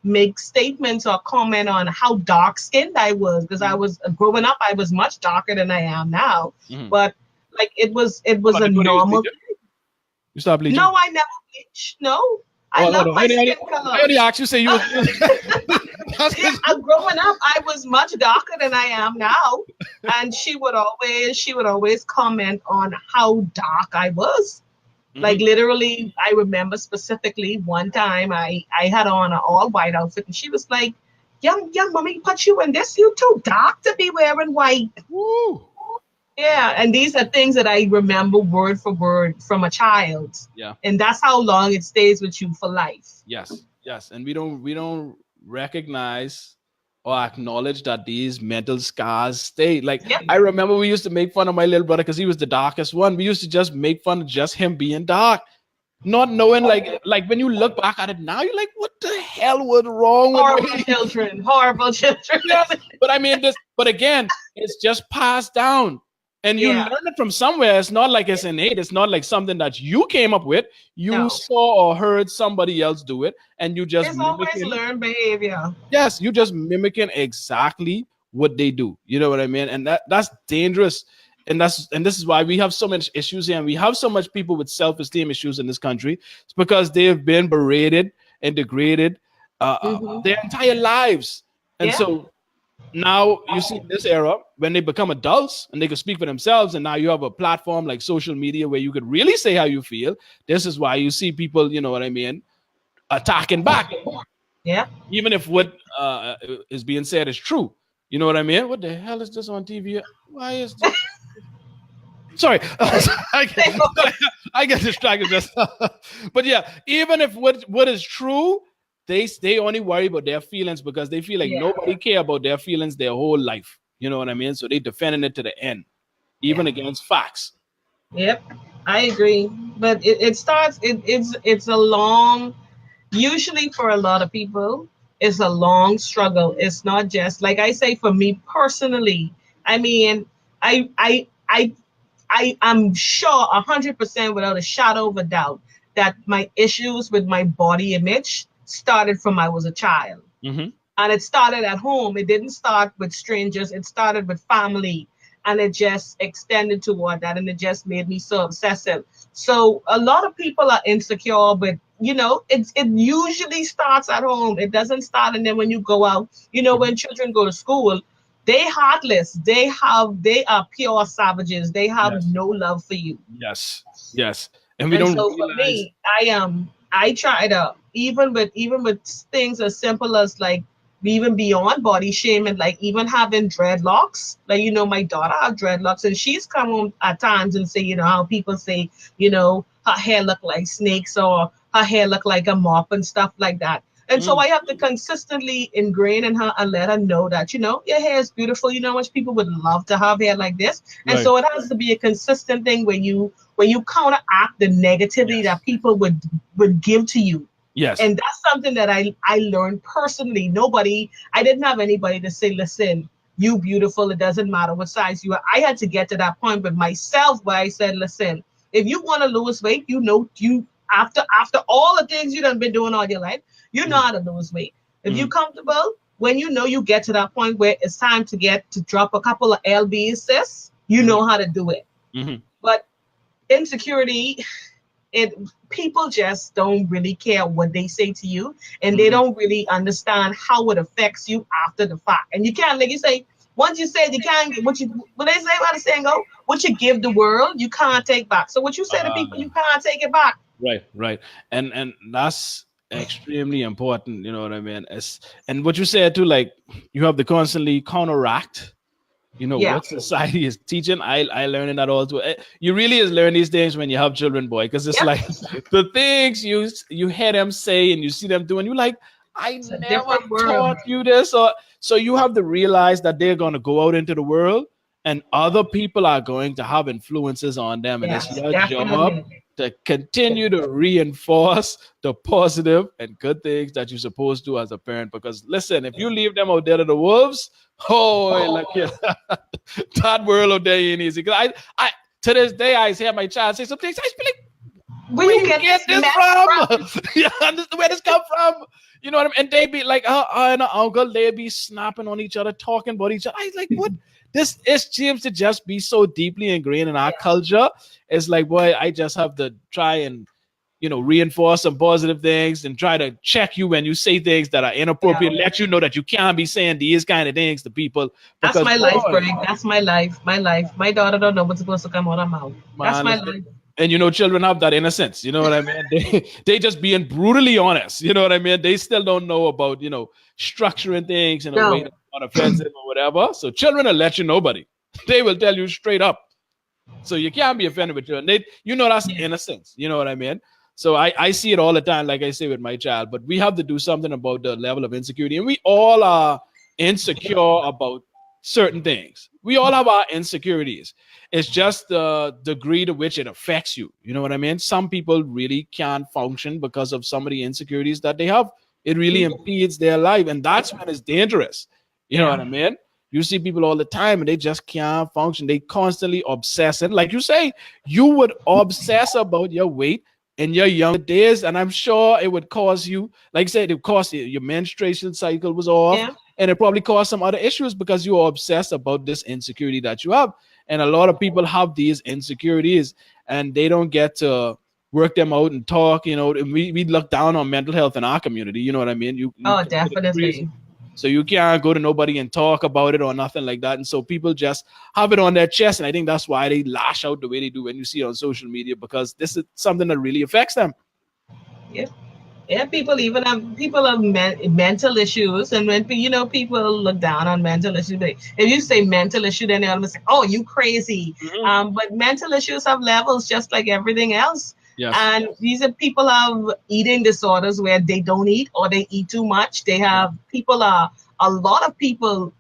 make statements or comment on how dark skinned I was because I Mhm. was growing up, I was much darker than I am now. Mhm. But like it Hold was on, a Dakota, you normal. bleaching? You stop bleaching? No, I never bleach. No, I Oh, hold love on. my skin I color. already asked you, say you was. That's Yeah, 'cause- growing up, I was much darker than I am now, and she would always comment on how dark I was. Like Hmm. literally, I remember specifically one time I had on an all white outfit, and she was like, "Young mommy, put you in this. You too dark to be wearing white." Woo. Yeah, and these are things that I remember word for word from a child, Yeah. and that's how long it stays with you for life. Yes. Yes. And we don't recognize or acknowledge that these mental scars stay. Like Yep. I remember we used to make fun of my little brother because he was the darkest one. We used to just make fun of just him being dark, not knowing like when you look back at it now, you're like, what the hell was wrong with Horrible me? children. Horrible children. Yes, but I mean this. But again, it's just passed down, and you Yeah. learn it from somewhere. It's not like it's innate. It's not like something that you came up with. You No. saw or heard somebody else do it, and you just It's always mimicking. learned behavior. Yes, you just mimicking exactly what they do. You know what I mean? And that's dangerous. And this is why we have so much issues here, and we have so much people with self-esteem issues in this country. It's because they have been berated and degraded their Hmm. entire lives, and Yeah. so now you see in this era when they become adults and they can speak for themselves, and now you have a platform like social media where you could really say how you feel. This is why you see people, you know what I mean, attacking back, Yeah. even if what is being said is true. You know what I mean? What the hell is this on TV? Why is this? Sorry, I, get, I get distracted just. But yeah, even if what is true, they only worry about their feelings because they feel like Yeah. nobody care about their feelings their whole life. You know what I mean? So they defending it to the end, Yeah. even against facts. Yep. I agree. But it starts it's a long, usually for a lot of people, it's a long struggle. It's not just like I say for me personally. I mean, I I I I am sure 100% without a shadow of a doubt that my issues with my body image started from I was a child. Hmm. And it started at home. It didn't start with strangers. It started with family, and it just extended toward that, and it just made me so obsessive. So a lot of people are insecure, but it usually starts at home. It doesn't start, and then when you go out, when children go to school, they heartless. They are pure savages. They have Yes, no love for you. yes, yes, and we And don't so for realize. me, I try to even with things as simple as like even beyond body shame and like even having dreadlocks. Like my daughter have dreadlocks, and she's come home at times and say how people say her hair look like snakes or her hair look like a mop and stuff like that. And so Mm, I have to consistently ingrain in her and let her know that your hair is beautiful. You know how much people would love to have hair like this, and right. so it has to be a consistent thing when you counteract the negativity Yes. that people would give to you. Yes. And that's something that I learned personally. I didn't have anybody to say, listen, you beautiful, it doesn't matter what size you are. I had to get to that point with myself where I said, listen, if you want to lose weight, you after all the things you done been doing all your life, you know Mhm, how to lose weight. If you're mhm, comfortable, when you get to that point where it's time to drop a couple of lbs, sis, you mhm, know how to do it. mhm, But insecurity, it people just don't really care what they say to you, and they mhm. don't really understand how it affects you after the fact. And you can't, like you say, once you say, you can't, what they say about the saying go, what you give the world you can't take back. So what you say to people, you can't take it back. Right, right, and that's extremely important. You know what I mean? And what you said too, like you have to constantly counteract. You know Yeah. what society is teaching. I learning that all too. You really is learn these things when you have children, boy, because it's Yep. like the things you hear them say and you see them doing. You like, I It's a never different world. taught you this, or so you have to realize that they're gonna go out into the world and other people are going to have influences on them, and it's Yes, your job definitely. to continue to reinforce the positive and good things that you're supposed to as a parent. Because listen, if you leave them out there to the wolves, oh, look here, that world out there ain't easy. Because I to this day I hear my child say some things. I be like, Where where you you get get this this mess from? from? Yeah, where this come from? You know what I mean? And they be like, and her uncle, they be snapping on each other, talking about each other. I like, what? This it seems to just be so deeply ingrained in our culture. It's like, boy, I just have to try and reinforce some positive things and try to check you when you say things that are Yeah. inappropriate, let you know that you can't be saying these kind of things to people That's because, my life, boy, Greg. That's my life. My life. My daughter don't know what's supposed to come out of her mouth. That's man, my listen, life. And children have that innocence. You know what I mean? They just being brutally honest. You know what I mean? They still don't know about structuring things in a way No. that's not offensive or whatever. So children will let you know, buddy. They will tell you straight up. So you can't be offended with children. That's Yeah. innocence. You know what I mean? So I see it all the time, like I say with my child. But we have to do something about the level of insecurity, and we all are insecure about certain things. We all have our insecurities. It's just the degree to which it affects you. You know what I mean? Some people really can't function because of some of the insecurities that they have. It really impedes their life, and that's when it's dangerous. You know what Yeah. I mean? You see people all the time and they just can't function. They constantly obsess. And like you say, you would obsess about your weight in your younger days. And I'm sure it would cause you, like I said, it would cause your menstruation cycle was off. Yeah. And it probably caused some other issues because you are obsessed about this insecurity that you have. And a lot of people have these insecurities and they don't get to work them out and talk. And we look down on mental health in our community. You know what I mean? You Oh, commit a crazy. definitely. So you can't go to nobody and talk about it or nothing like that. And so people just have it on their chest. And I think that's why they lash out the way they do when you see it on social media, because this is something that really affects them. Yeah. Yeah, people have mental issues, and when people look down on mental issues, if you say mental issue, then they always say, "Oh, you crazy." Mhm. But mental issues have levels, just like everything else. Yes. And these are people have eating disorders where they don't eat or they eat too much. They have people are a lot of people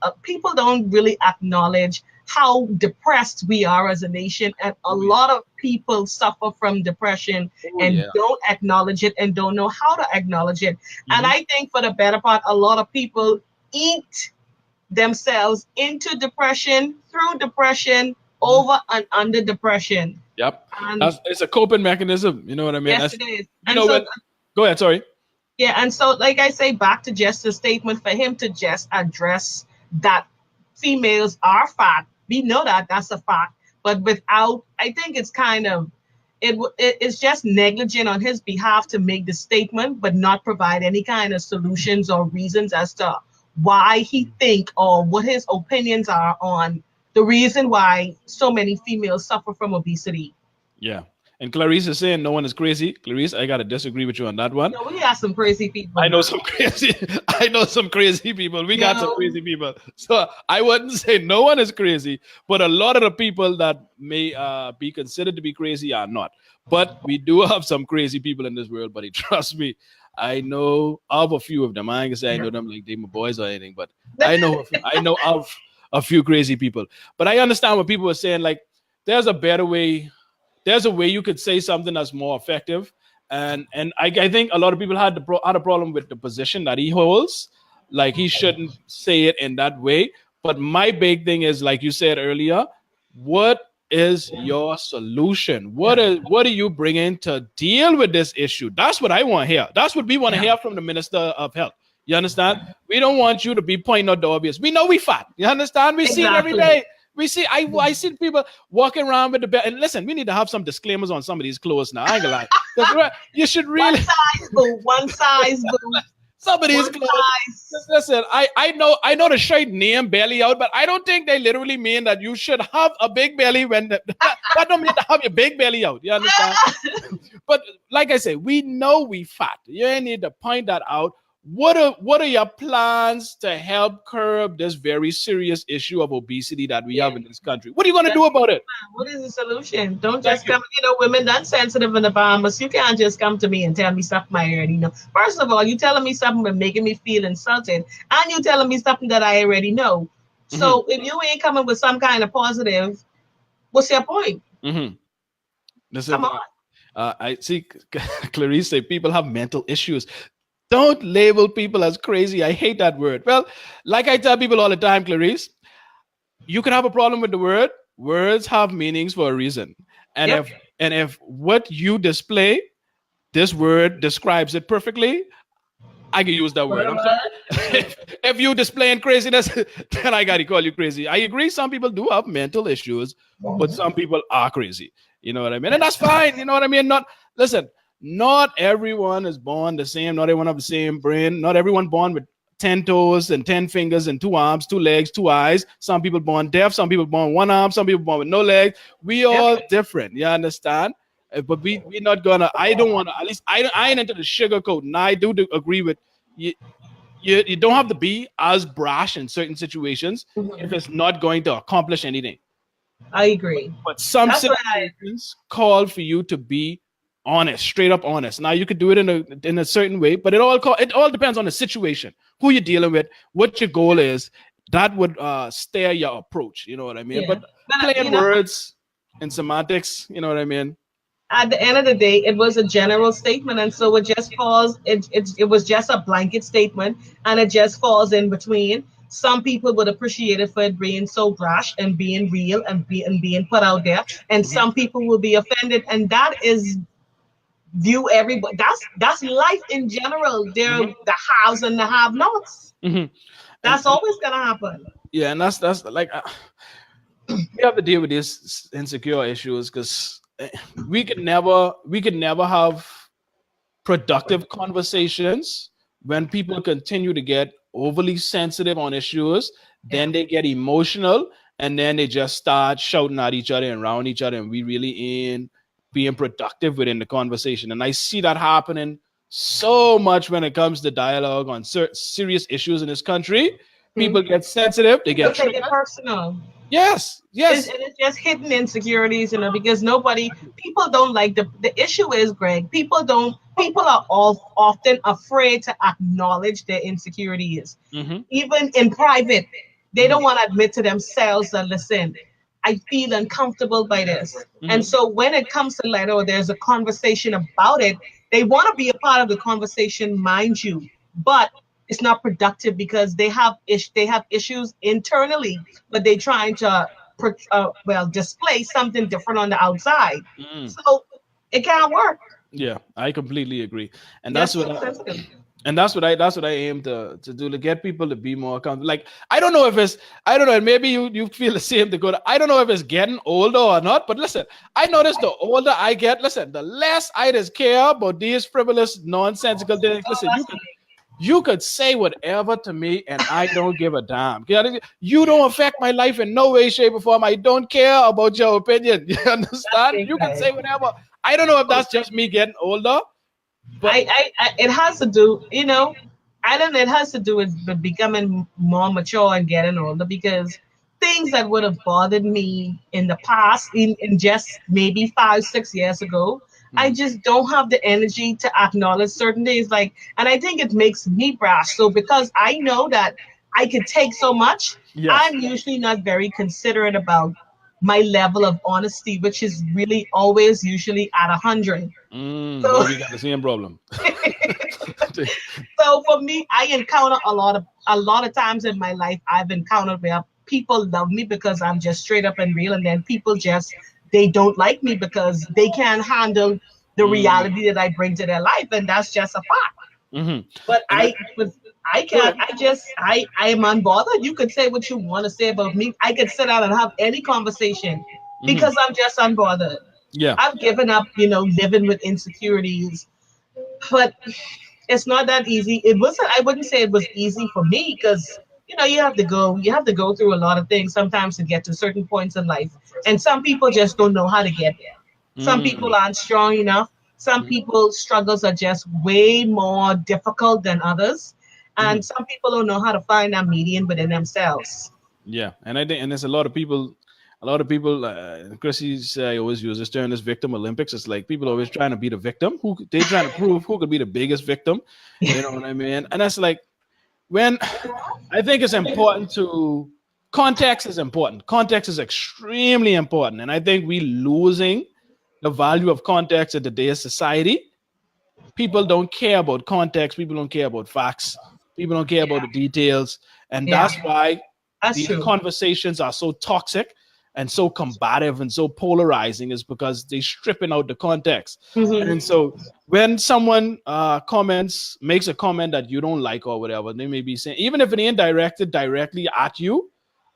don't really acknowledge how depressed we are as a nation, and a Oh, yeah. lot of people suffer from depression Oh, and yeah. don't acknowledge it and don't know how to acknowledge it. And Hmm. I think for the better part, a lot of people eat themselves into depression, through depression, Hmm. over and under depression. Yep. And It's a coping mechanism. You know what I mean? yes, That's, it is. you know, when, go ahead. Sorry. Yeah, and so like I say, back to just the statement for him to just address that females are fat. We know that that's a fact, but without, I think it's kind of it's just negligent on his behalf to make the statement, but not provide any kind of solutions or reasons as to why he think or what his opinions are on the reason why so many females suffer from obesity. Yeah. And Clarice is saying no one is crazy. Clarice, I got to disagree with you on that one. No, we have some crazy people I know now. some crazy. I know some crazy people. We You got some know, crazy people. So I wouldn't say no one is crazy, but a lot of the people that may be considered to be crazy are not. But we do have some crazy people in this world, buddy. Trust me. I know of a few of them. I ain't gonna say I know them like they my boys or anything, but I know of a few crazy people. But I understand what people are saying. Like, there's a better way. There's a way you could say something that's more effective, and I think a lot of people had a problem with the position that he holds. Like, he shouldn't say it in that way. But my big thing is, like you said earlier, what is your solution? What are you bringing to deal with this issue? That's what I want to hear. That's what we want to yeah, hear from the Minister of Health. You understand? We don't want you to be pointing out the obvious. We know we fat. You understand? We see it every exactly. day. We see, I see people walking around with the belt. And listen, we need to have some disclaimers on some of these clothes now. I ain't gonna lie. Because you should One really, size boo, one size boo, some of these one clothes. size. Listen, I know the shirt name belly out, but I don't think they literally mean that you should have a big belly when that don't mean to have your big belly out. You understand? But like I say, we know we fat. You ain't need to point that out. What are your plans to help curb this very serious issue of obesity that we Yeah. have in this country? What are you gonna That's do about it? what is the solution? Don't Thank just you. come, women that sensitive in the Bahamas. You can't just come to me and tell me something I already know. First of all, you telling me something but making me feel insulted, and you telling me something that I already know. Mm-hmm. So if you ain't coming with some kind of positive, what's your point? Mm-hmm. Listen, Come on. I see Clarice say people have mental issues. Don't label people as crazy. I hate that word. Well, like I tell people all the time, Clarice, you can have a problem with the word. Words have meanings for a reason. And Yep. if what you display, this word describes it perfectly, I can use that word. I'm sorry. If you displaying craziness, then I gotta call you crazy. I agree. Some people do have mental issues, but some people are crazy. You know what I mean? And that's fine. You know what I mean? Not listen. Not everyone is born the same. Not everyone have the same brain. Not everyone born with 10 toes and 10 fingers and 2 arms, 2 legs, 2 eyes. Some people born deaf. Some people born one arm. Some people born with no legs. We Yep. all different. You understand? But we're not gonna. I don't want to. At least I ain't into the sugarcoat, and I do agree with you. You don't have to be as brash in certain situations if Mhm. it's not going to accomplish anything. I agree. But some That's what I. situations call for you to be honest, straight up honest. Now you could do it in a certain way, but it all depends on the situation, who you're dealing with, what your goal is. That would steer your approach. You know what I mean? Yeah, But but playing words and semantics, you know what I mean? at the end of the day, it was a general statement, and so it just falls. It was just a blanket statement, and it just falls in between. Some people would appreciate it for it being so brash and being real and being put out there, and Mhm. some people will be offended, and that is view everybody. That's life in general. There are Mhm. the haves and the have-nots. Mhm. That's always gonna happen. Yeah, and that's like we have to deal with these insecure issues because we could never have productive conversations when people continue to get overly sensitive on issues. Yeah. Then they get emotional, and then they just start shouting at each other and around each other, and we really ain't being productive within the conversation. And I see that happening so much when it comes to dialogue on serious issues in this country. People Hmm. get sensitive, they People get take it triggered. personal. Yes, yes. And it's just hidden insecurities, because people don't like the issue is, Greg, people are all often afraid to acknowledge their insecurities, Hmm. even in private. They Hmm. don't want to admit to themselves that, listen, I feel uncomfortable by this. And Hmm. so when it comes to light, or there's a conversation about it, they want to be a part of the conversation, mind you, but it's not productive because they have issues internally, but they're trying to display something different on the outside. Mm. So it can't work. Yeah, I completely agree, and They're that's so what I, sensitive. and that's what I aim to do, to get people to be more accountable. Like I don't know, and maybe you feel the same, Dakota. I don't know if it's getting older or not, but listen, I notice the older I get, listen, the less I just care about these frivolous, nonsensical things. Oh, Listen, that's me. you could say whatever to me, and I don't give a damn. You don't affect my life in no way, shape, or form. I don't care about your opinion. You That's understand? me, You can Greg. say whatever. I don't know if that's just me getting older, but It has to do, I don't know, it has to do with becoming more mature and getting older, because things that would have bothered me in the past, in just maybe 5, 6 years ago, I mm, just don't have the energy to acknowledge certain things. Like, and I think it makes me brash. So because I know that I could take so much, yes. I'm usually not very considerate about my level of honesty, which is really always usually at 100. Boy, So we got the same problem. So for me, I encounter a lot of times in my life, I've encountered where people love me because I'm just straight up and real, and then people just they don't like me because they can't handle the Mm, reality that I bring to their life, and that's just a fact. hmm. But And I I go can't. ahead. I am unbothered. You could say what you want to say about me. I could sit down and have any conversation Hmm. because I'm just unbothered. Yeah. I've given up, living with insecurities, but it's not that easy. It wasn't. I wouldn't say it was easy for me because you have to go through a lot of things sometimes to get to certain points in life, and some people just don't know how to get there. Some Mm. people aren't strong enough. Some people's struggles are just way more difficult than others, Hmm. and some people don't know how to find that median within themselves. Yeah, and I think, and there's a lot of people. A lot of people, Chrissy's always use this term, this victim Olympics. It's like people always trying to be the victim. They trying to prove who could be the biggest victim. You know what I mean? And that's like when I think it's important to context is important. Context is extremely important, and I think we losing the value of context in today's society. People don't care about context. People don't care about facts. People don't care about the details, and Yeah, that's why that's these true. conversations are so toxic and so combative and so polarizing, is because they're stripping out the context. And Hmm. so when someone makes a comment that you don't like or whatever, they may be saying, even if it ain't directed directly at you,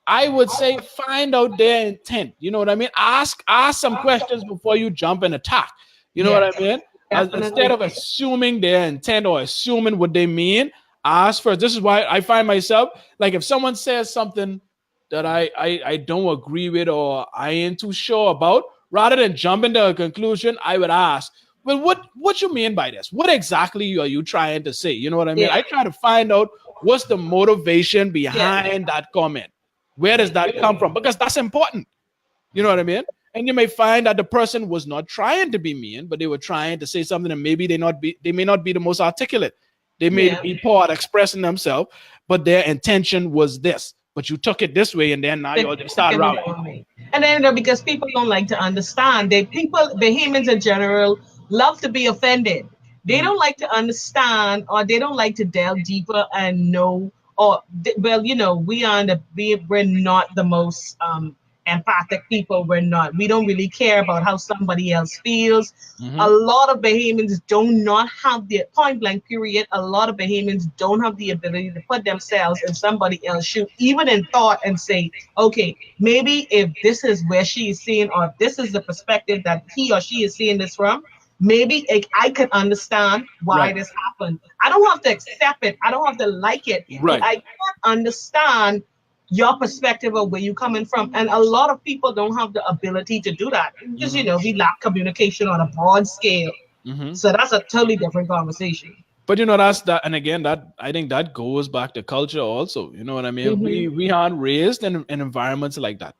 I would say find out their intent. You know what I mean? Ask some questions before you jump and attack. You know what I Yes, mean? Instead definitely. of assuming their intent or assuming what they mean, ask first. This is why I find myself like, if someone says something that I don't agree with or I ain't too sure about, rather than jump into a conclusion, I would ask, well, what you mean by this? What exactly are you trying to say? You know what I mean? Yeah. I try to find out what's the motivation Yeah. behind that comment. Where does that come from? Because that's important. You know what I mean? And you may find that the person was not trying to be mean, but they were trying to say something, and maybe they may not be the most articulate. They may Yeah. be poor at expressing themselves, but their intention was this. But you took it this way, and then now you all Took start it the routing. wrong way. And then because people don't like to understand, Bahamians in general love to be offended. They Mhm. don't like to understand, or they don't like to delve deeper and know. Or well, we're not the most empathic people. We're not. We don't really care about how somebody else feels. A Mhm. lot of Bahamians do not have the point blank period. A lot of Bahamians don't have the ability to put themselves in somebody else's shoe, even in thought, and say, okay, maybe if this is where she is seeing, or if this is the perspective that he or she is seeing this from, maybe I can understand why Right. this happened. I don't have to accept it. I don't have to like it, but Right. I can understand your perspective of where you're coming from. And a lot of people don't have the ability to do that because, Mhm. we lack communication on a broad scale. Mhm. So that's a totally different conversation. But that's that, and again, that I think that goes back to culture also. You know what I mean? Hmm. We aren't raised in environments like that.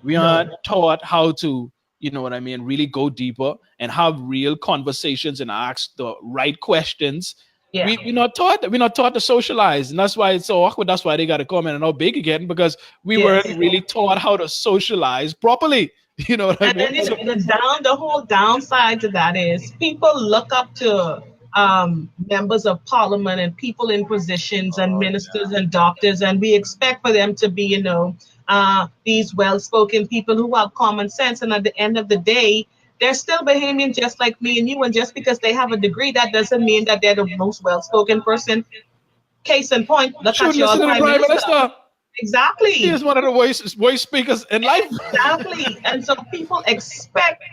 We No. aren't taught how to, you know what I mean, really go deeper and have real conversations and ask the right questions. Yeah. We're not taught to socialize, and that's why it's so awkward. That's why they got to come in and how big again, because we weren't Yes. really taught how to socialize properly. You know what I And mean? then So, the whole downside to that is people look up to members of parliament and people in positions and ministers and doctors, and we expect for them to be, these well-spoken people who have common sense. And at the end of the day, they're still Bahamian just like me and you. And just because they have a degree, that doesn't mean that they're the most well-spoken person. Case in point, look at should your listen to the prime prime minister. minister. He Exactly. is one of the voice speakers in life. Exactly. And so people expect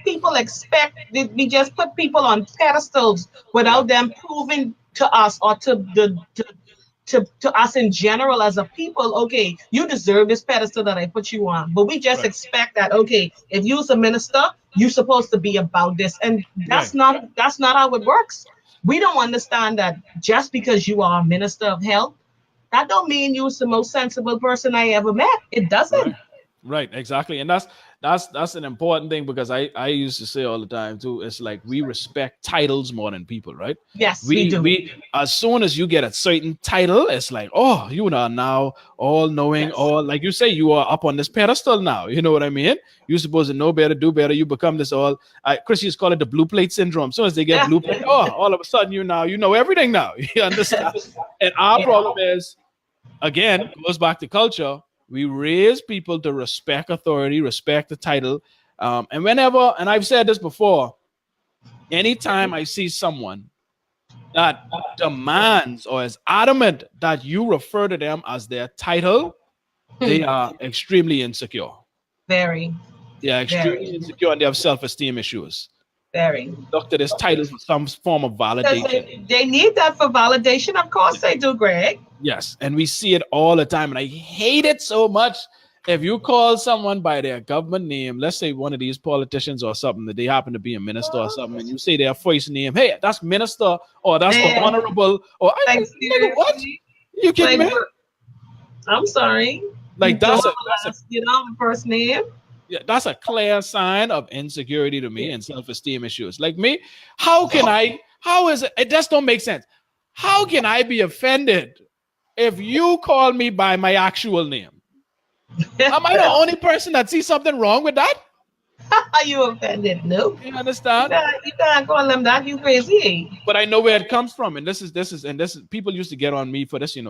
that we just put people on pedestals Yeah. without them proving to us, or to us in general as a people, okay, you deserve this pedestal that I put you on. But we just Right. expect that, okay, if you're a minister, you're supposed to be about this. And Right. that's not how it works. We don't understand that just because you are a minister of health, that don't mean you're the most sensible person I ever met. It Right. doesn't. Right, exactly. And that's an important thing, because I used to say all the time too, it's like we respect titles more than people, right? Yes, we We do. we as soon as you get a certain title, it's like, oh, you are now all knowing, Yes. all, like you say, you are up on this pedestal now. You know what I mean? You're supposed to know better, do better. You become this all Chris used to call it the blue plate syndrome. As soon as they get Yeah. blue plate, oh, all of a sudden you know everything now. You understand? And our Yeah. problem is, again, goes back to culture. We raise people to respect authority, respect the title. And I've said this before, anytime I see someone that demands or is adamant that you refer to them as their title, they Hmm. are extremely insecure. Very, They are extremely very, insecure, and they have self-esteem issues. very. Look to this title for some form of Because validation. they need that for validation. Of course they do, Greg. Yes, and we see it all the time, and I hate it so much. If you call someone by their government name, let's say one of these politicians or something, that they happen to be a minister or something, and you say their first name, hey, that's minister, or that's the And honorable, or like nigga, what? seriously, You kidding like me? I'm sorry. You Like don't that's have a a last, you don't have a first name. yeah, that's a clear sign of insecurity to me and self-esteem issues. Like me, how can I? How is it? It just don't make sense. How can I be offended if you call me by my actual name? Am I the only person that sees something wrong with that? Are you offended? No. You understand? You can't call them that. You crazy. But I know where it comes from, and this is people used to get on me for this, and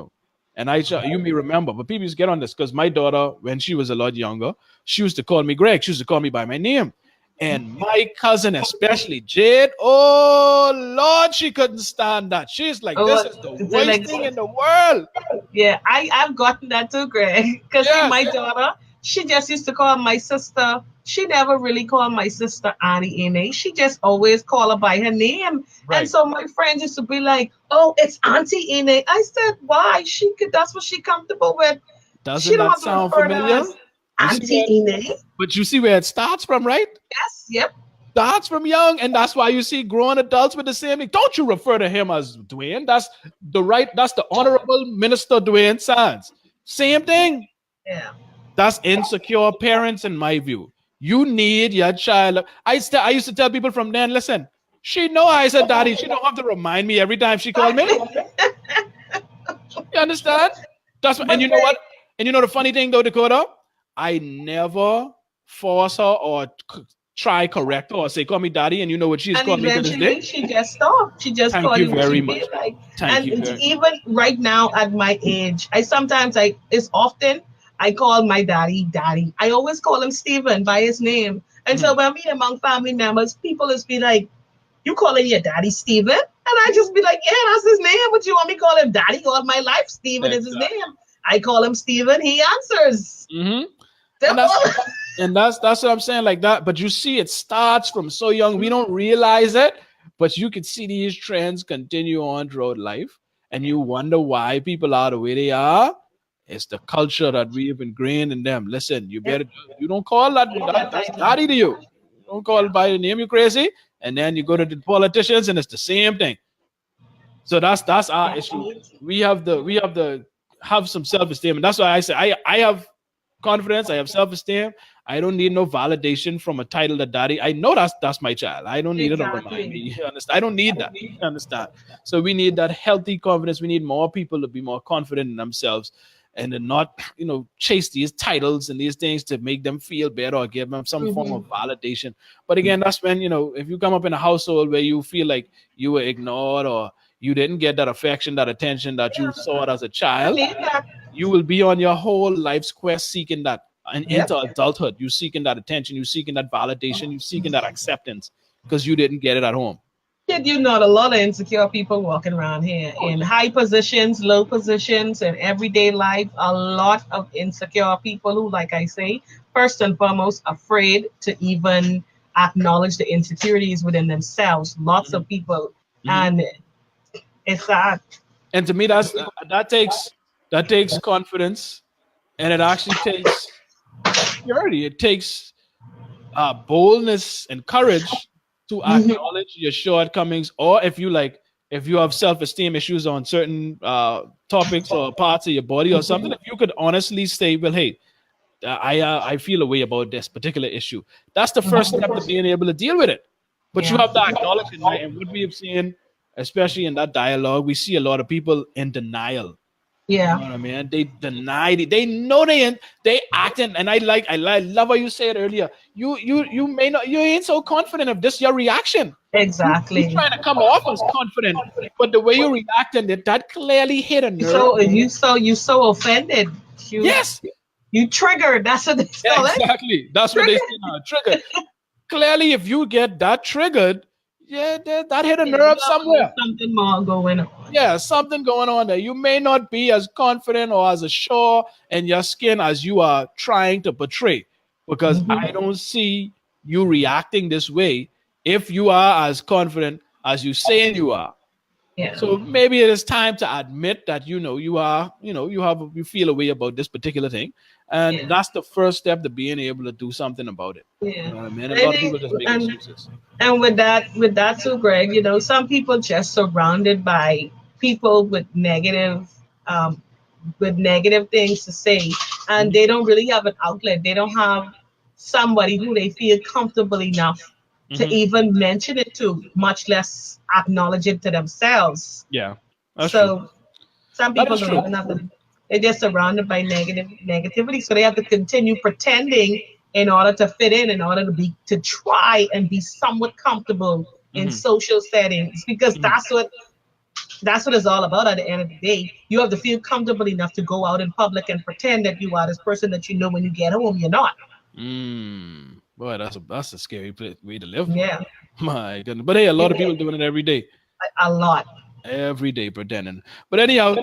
you may remember, but people used to get on this because my daughter, when she was a lot younger, she used to call me Greg. She used to call me by my name, and my cousin, especially Jade, oh Lord, she couldn't stand that. She's like, this Oh, is the so worst thing in the world. yeah, I've gotten that too, Greg. Because see, Yes, my daughter, she just used to call my sister. She never really called my sister Auntie Ine. She just always called her by her name. And right. so my friends used to be like, "Oh, it's Auntie Ine." I said, "Why? She could. That's what she comfortable with. She Doesn't don't that have to sound refer to familiar? us." You see Auntie where, Ine. but you see where it starts from, right? Yes, yep. Starts from young, and that's why you see grown adults with the same thing. Don't you refer to him as Dwayne? That's That's the Honorable Minister Dwayne Sands. Same thing. Yeah. That's insecure parents, in my view. You need your child. I used to tell people from then, listen, she know I said daddy. She don't have to remind me every time she called me. Exactly. You understand? That's what, and But you know Greg, what? And you know the funny thing though, Dakota, I never force her or try correct her or say call me daddy. And you know what she's and called me to this day. eventually she just stopped. She just Thank called you you what she very feel much. like. Thank And you it's very. even right now at my age, it's often I call my daddy daddy. I always call him Stephen by his name. And so Mhm. when we among family members, people just be like, you calling your daddy Stephen? And I just be like, yeah, that's his name. But you want me to call him daddy all my life? Stephen is his Exactly. name. I call him Stephen. He answers. Hmm. And Simple. that's what I'm saying, like that. But you see, it starts from so young. We don't realize it, but you can see these trends continue on throughout life, and you wonder why people are the way they are. It's the culture that we've ingrained in them. Listen, Yeah. you don't call that's daddy to you. You don't call Yeah. it by the name, you crazy. And then you go to the politicians, and it's the same thing. So that's our issue. We have the have some self esteem, and that's why I say I have confidence. I have self esteem. I don't need no validation from a title of daddy. I know that's my child. I don't need it to remind me. Exactly. You understand? I don't need that. You understand? So we need that healthy confidence. We need more people to be more confident in themselves and to not, chase these titles and these things to make them feel better or give them some form of Hmm. validation. But again, that's when, if you come up in a household where you feel like you were ignored or you didn't get that affection, that attention that you Yeah. sought as a I child, need that. you will be on your whole life's quest seeking that. And Yep. into adulthood, you seeking that attention, you seeking that validation, you seeking that acceptance because you didn't get it at home. Kid, you know, a lot of insecure people walking around here Oh in yeah. high positions, low positions, in everyday life. A lot of insecure people who, like I say, first and foremost, afraid to even acknowledge the insecurities within themselves. Lots Mhm. of people, Mhm. and it's sad. And to me, that takes confidence, and it actually takes purity. It takes boldness and courage to Mhm. acknowledge your shortcomings, or if you have self-esteem issues on certain topics or parts of your body or something, if you could honestly say, well, hey, I feel a way about this particular issue. That's the first step to being able to deal with it. But you Yeah. have to acknowledge it, and what we have seen, especially in that dialogue, we see a lot of people in denial. You Yeah. know what I mean? They denied it. They know they acting, and love how you said earlier. You may not, you ain't so confident of this your reaction. You Exactly. trying to come off as confident, but the way you reacting, that clearly hit a nerve. You so offended. You Yes, you triggered. That's what they call it. exactly. That's what they say Triggered. now. Trigger. Clearly, if you get that triggered, yeah, that hit a Yeah, you nerve know there's somewhere. something more going on. Yeah, something going on there. You may not be as confident or as sure in your skin as you are trying to portray, because I Hmm. don't see you reacting this way if you are as confident as you saying you are. Yeah. So maybe it is time to admit that you feel a way about this particular thing, and Yeah. that's the first step to being able to do something about it. You Yeah. know what I mean? A I lot of think people just make and excuses. and with that too, Greg, some people just surrounded by people um with negative things to say, and Hmm. they don't really have an outlet. They don't have somebody who they feel comfortable enough to Hmm. even mention it to, much less acknowledge it to themselves. Yeah, that's true. So some That people is don't true. even have to. They're just surrounded by negativity, so they have to continue pretending in order to fit in order to try and be somewhat comfortable in Hmm. social settings, because Hmm. that's what it's all about. At the end of the day, you have to feel comfortable enough to go out in public and pretend that you are this person that you know when you get home you're not. Boy, that's a scary way to live. Yeah, My goodness. But hey, a lot of people doing it every day. a lot. Every day pretending. But anyhow,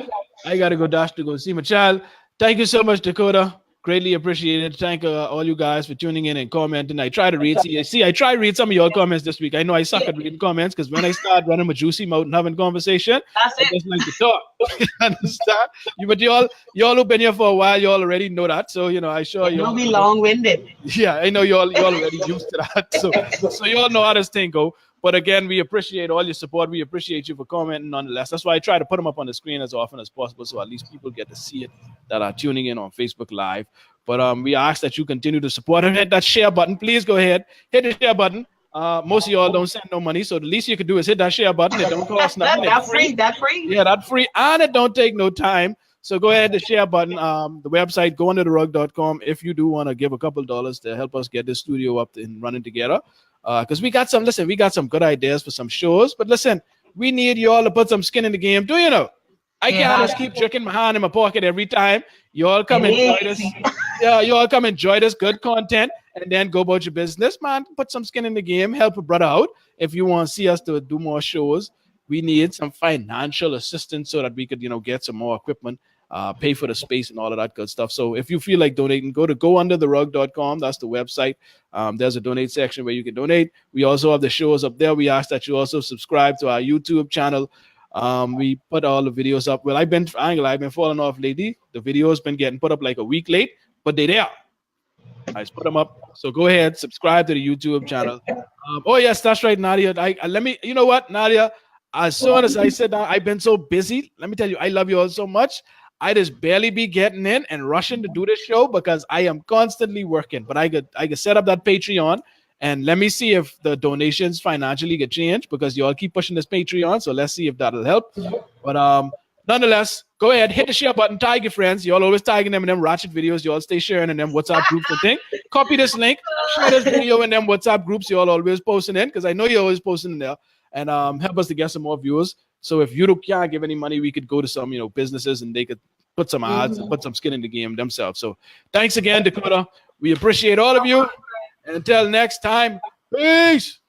I gotta go dash to go see my child. Thank you so much, Dakota. Greatly appreciated. Thank all you guys for tuning in and commenting. I try to read. I try to read some of your comments this week. I know I suck at reading comments because when I start running my juicy mouth and having conversation, That's I it. just like to talk. Understand? But y'all who've been here for a while, y'all already know that. So I sure You'll y'all. be long-winded. Yeah, I know y'all already used to that. So y'all know how this thing go. But again, we appreciate all your support. We appreciate you for commenting nonetheless. That's why I try to put them up on the screen as often as possible, so at least people get to see it that are tuning in on Facebook Live. But we ask that you continue to support and hit that share button. Please go ahead, hit the share button. Most of y'all don't send no money, so the least you can do is hit that share button. It don't cost nothing. It's That's free. free. That's free. Yeah, that's free, and it don't take no time. So go ahead, the share button, the website, go under therug.com if you do want to give a couple dollars to help us get this studio up and running together. Because we got some good ideas for some shows. But listen, we need you all to put some skin in the game. Do you know? I can't just keep jerking my hand in my pocket every time. You all come enjoy this. Yeah, you all come enjoy this good content and then go about your business, man. Put some skin in the game, help a brother out. If you want to see us to do more shows, we need some financial assistance so that we could, get some more equipment, pay for the space and all of that good stuff. So if you feel like donating, go undertherug.com. That's the website. There's a donate section where you can donate. We also have the shows up there. We ask that you also subscribe to our YouTube channel. We put all the videos up. Well, I've been falling off lately. The videos been getting put up like a week late, but they there. I just put them up. So go ahead, subscribe to the YouTube channel. Oh yes, that's right, Nadia. Let me. You know what, Nadia? As soon as I said that, I've been so busy. Let me tell you, I love you all so much. I just barely be getting in and rushing to do this show because I am constantly working. But I could set up that Patreon and let me see if the donations financially get changed because you all keep pushing this Patreon. So let's see if that'll help. But nonetheless, go ahead, hit the share button, tag your friends. You all always tagging them in them ratchet videos. You all stay sharing in them WhatsApp groups and thing. Copy this link, share this video in them WhatsApp groups. You all always posting in because I know you're always posting in there. And help us to get some more viewers. So if you can't give any money, we could go to some businesses and they could put some ads and put some skin in the game themselves. So thanks again, Dakota. We appreciate all of you. And until next time, peace.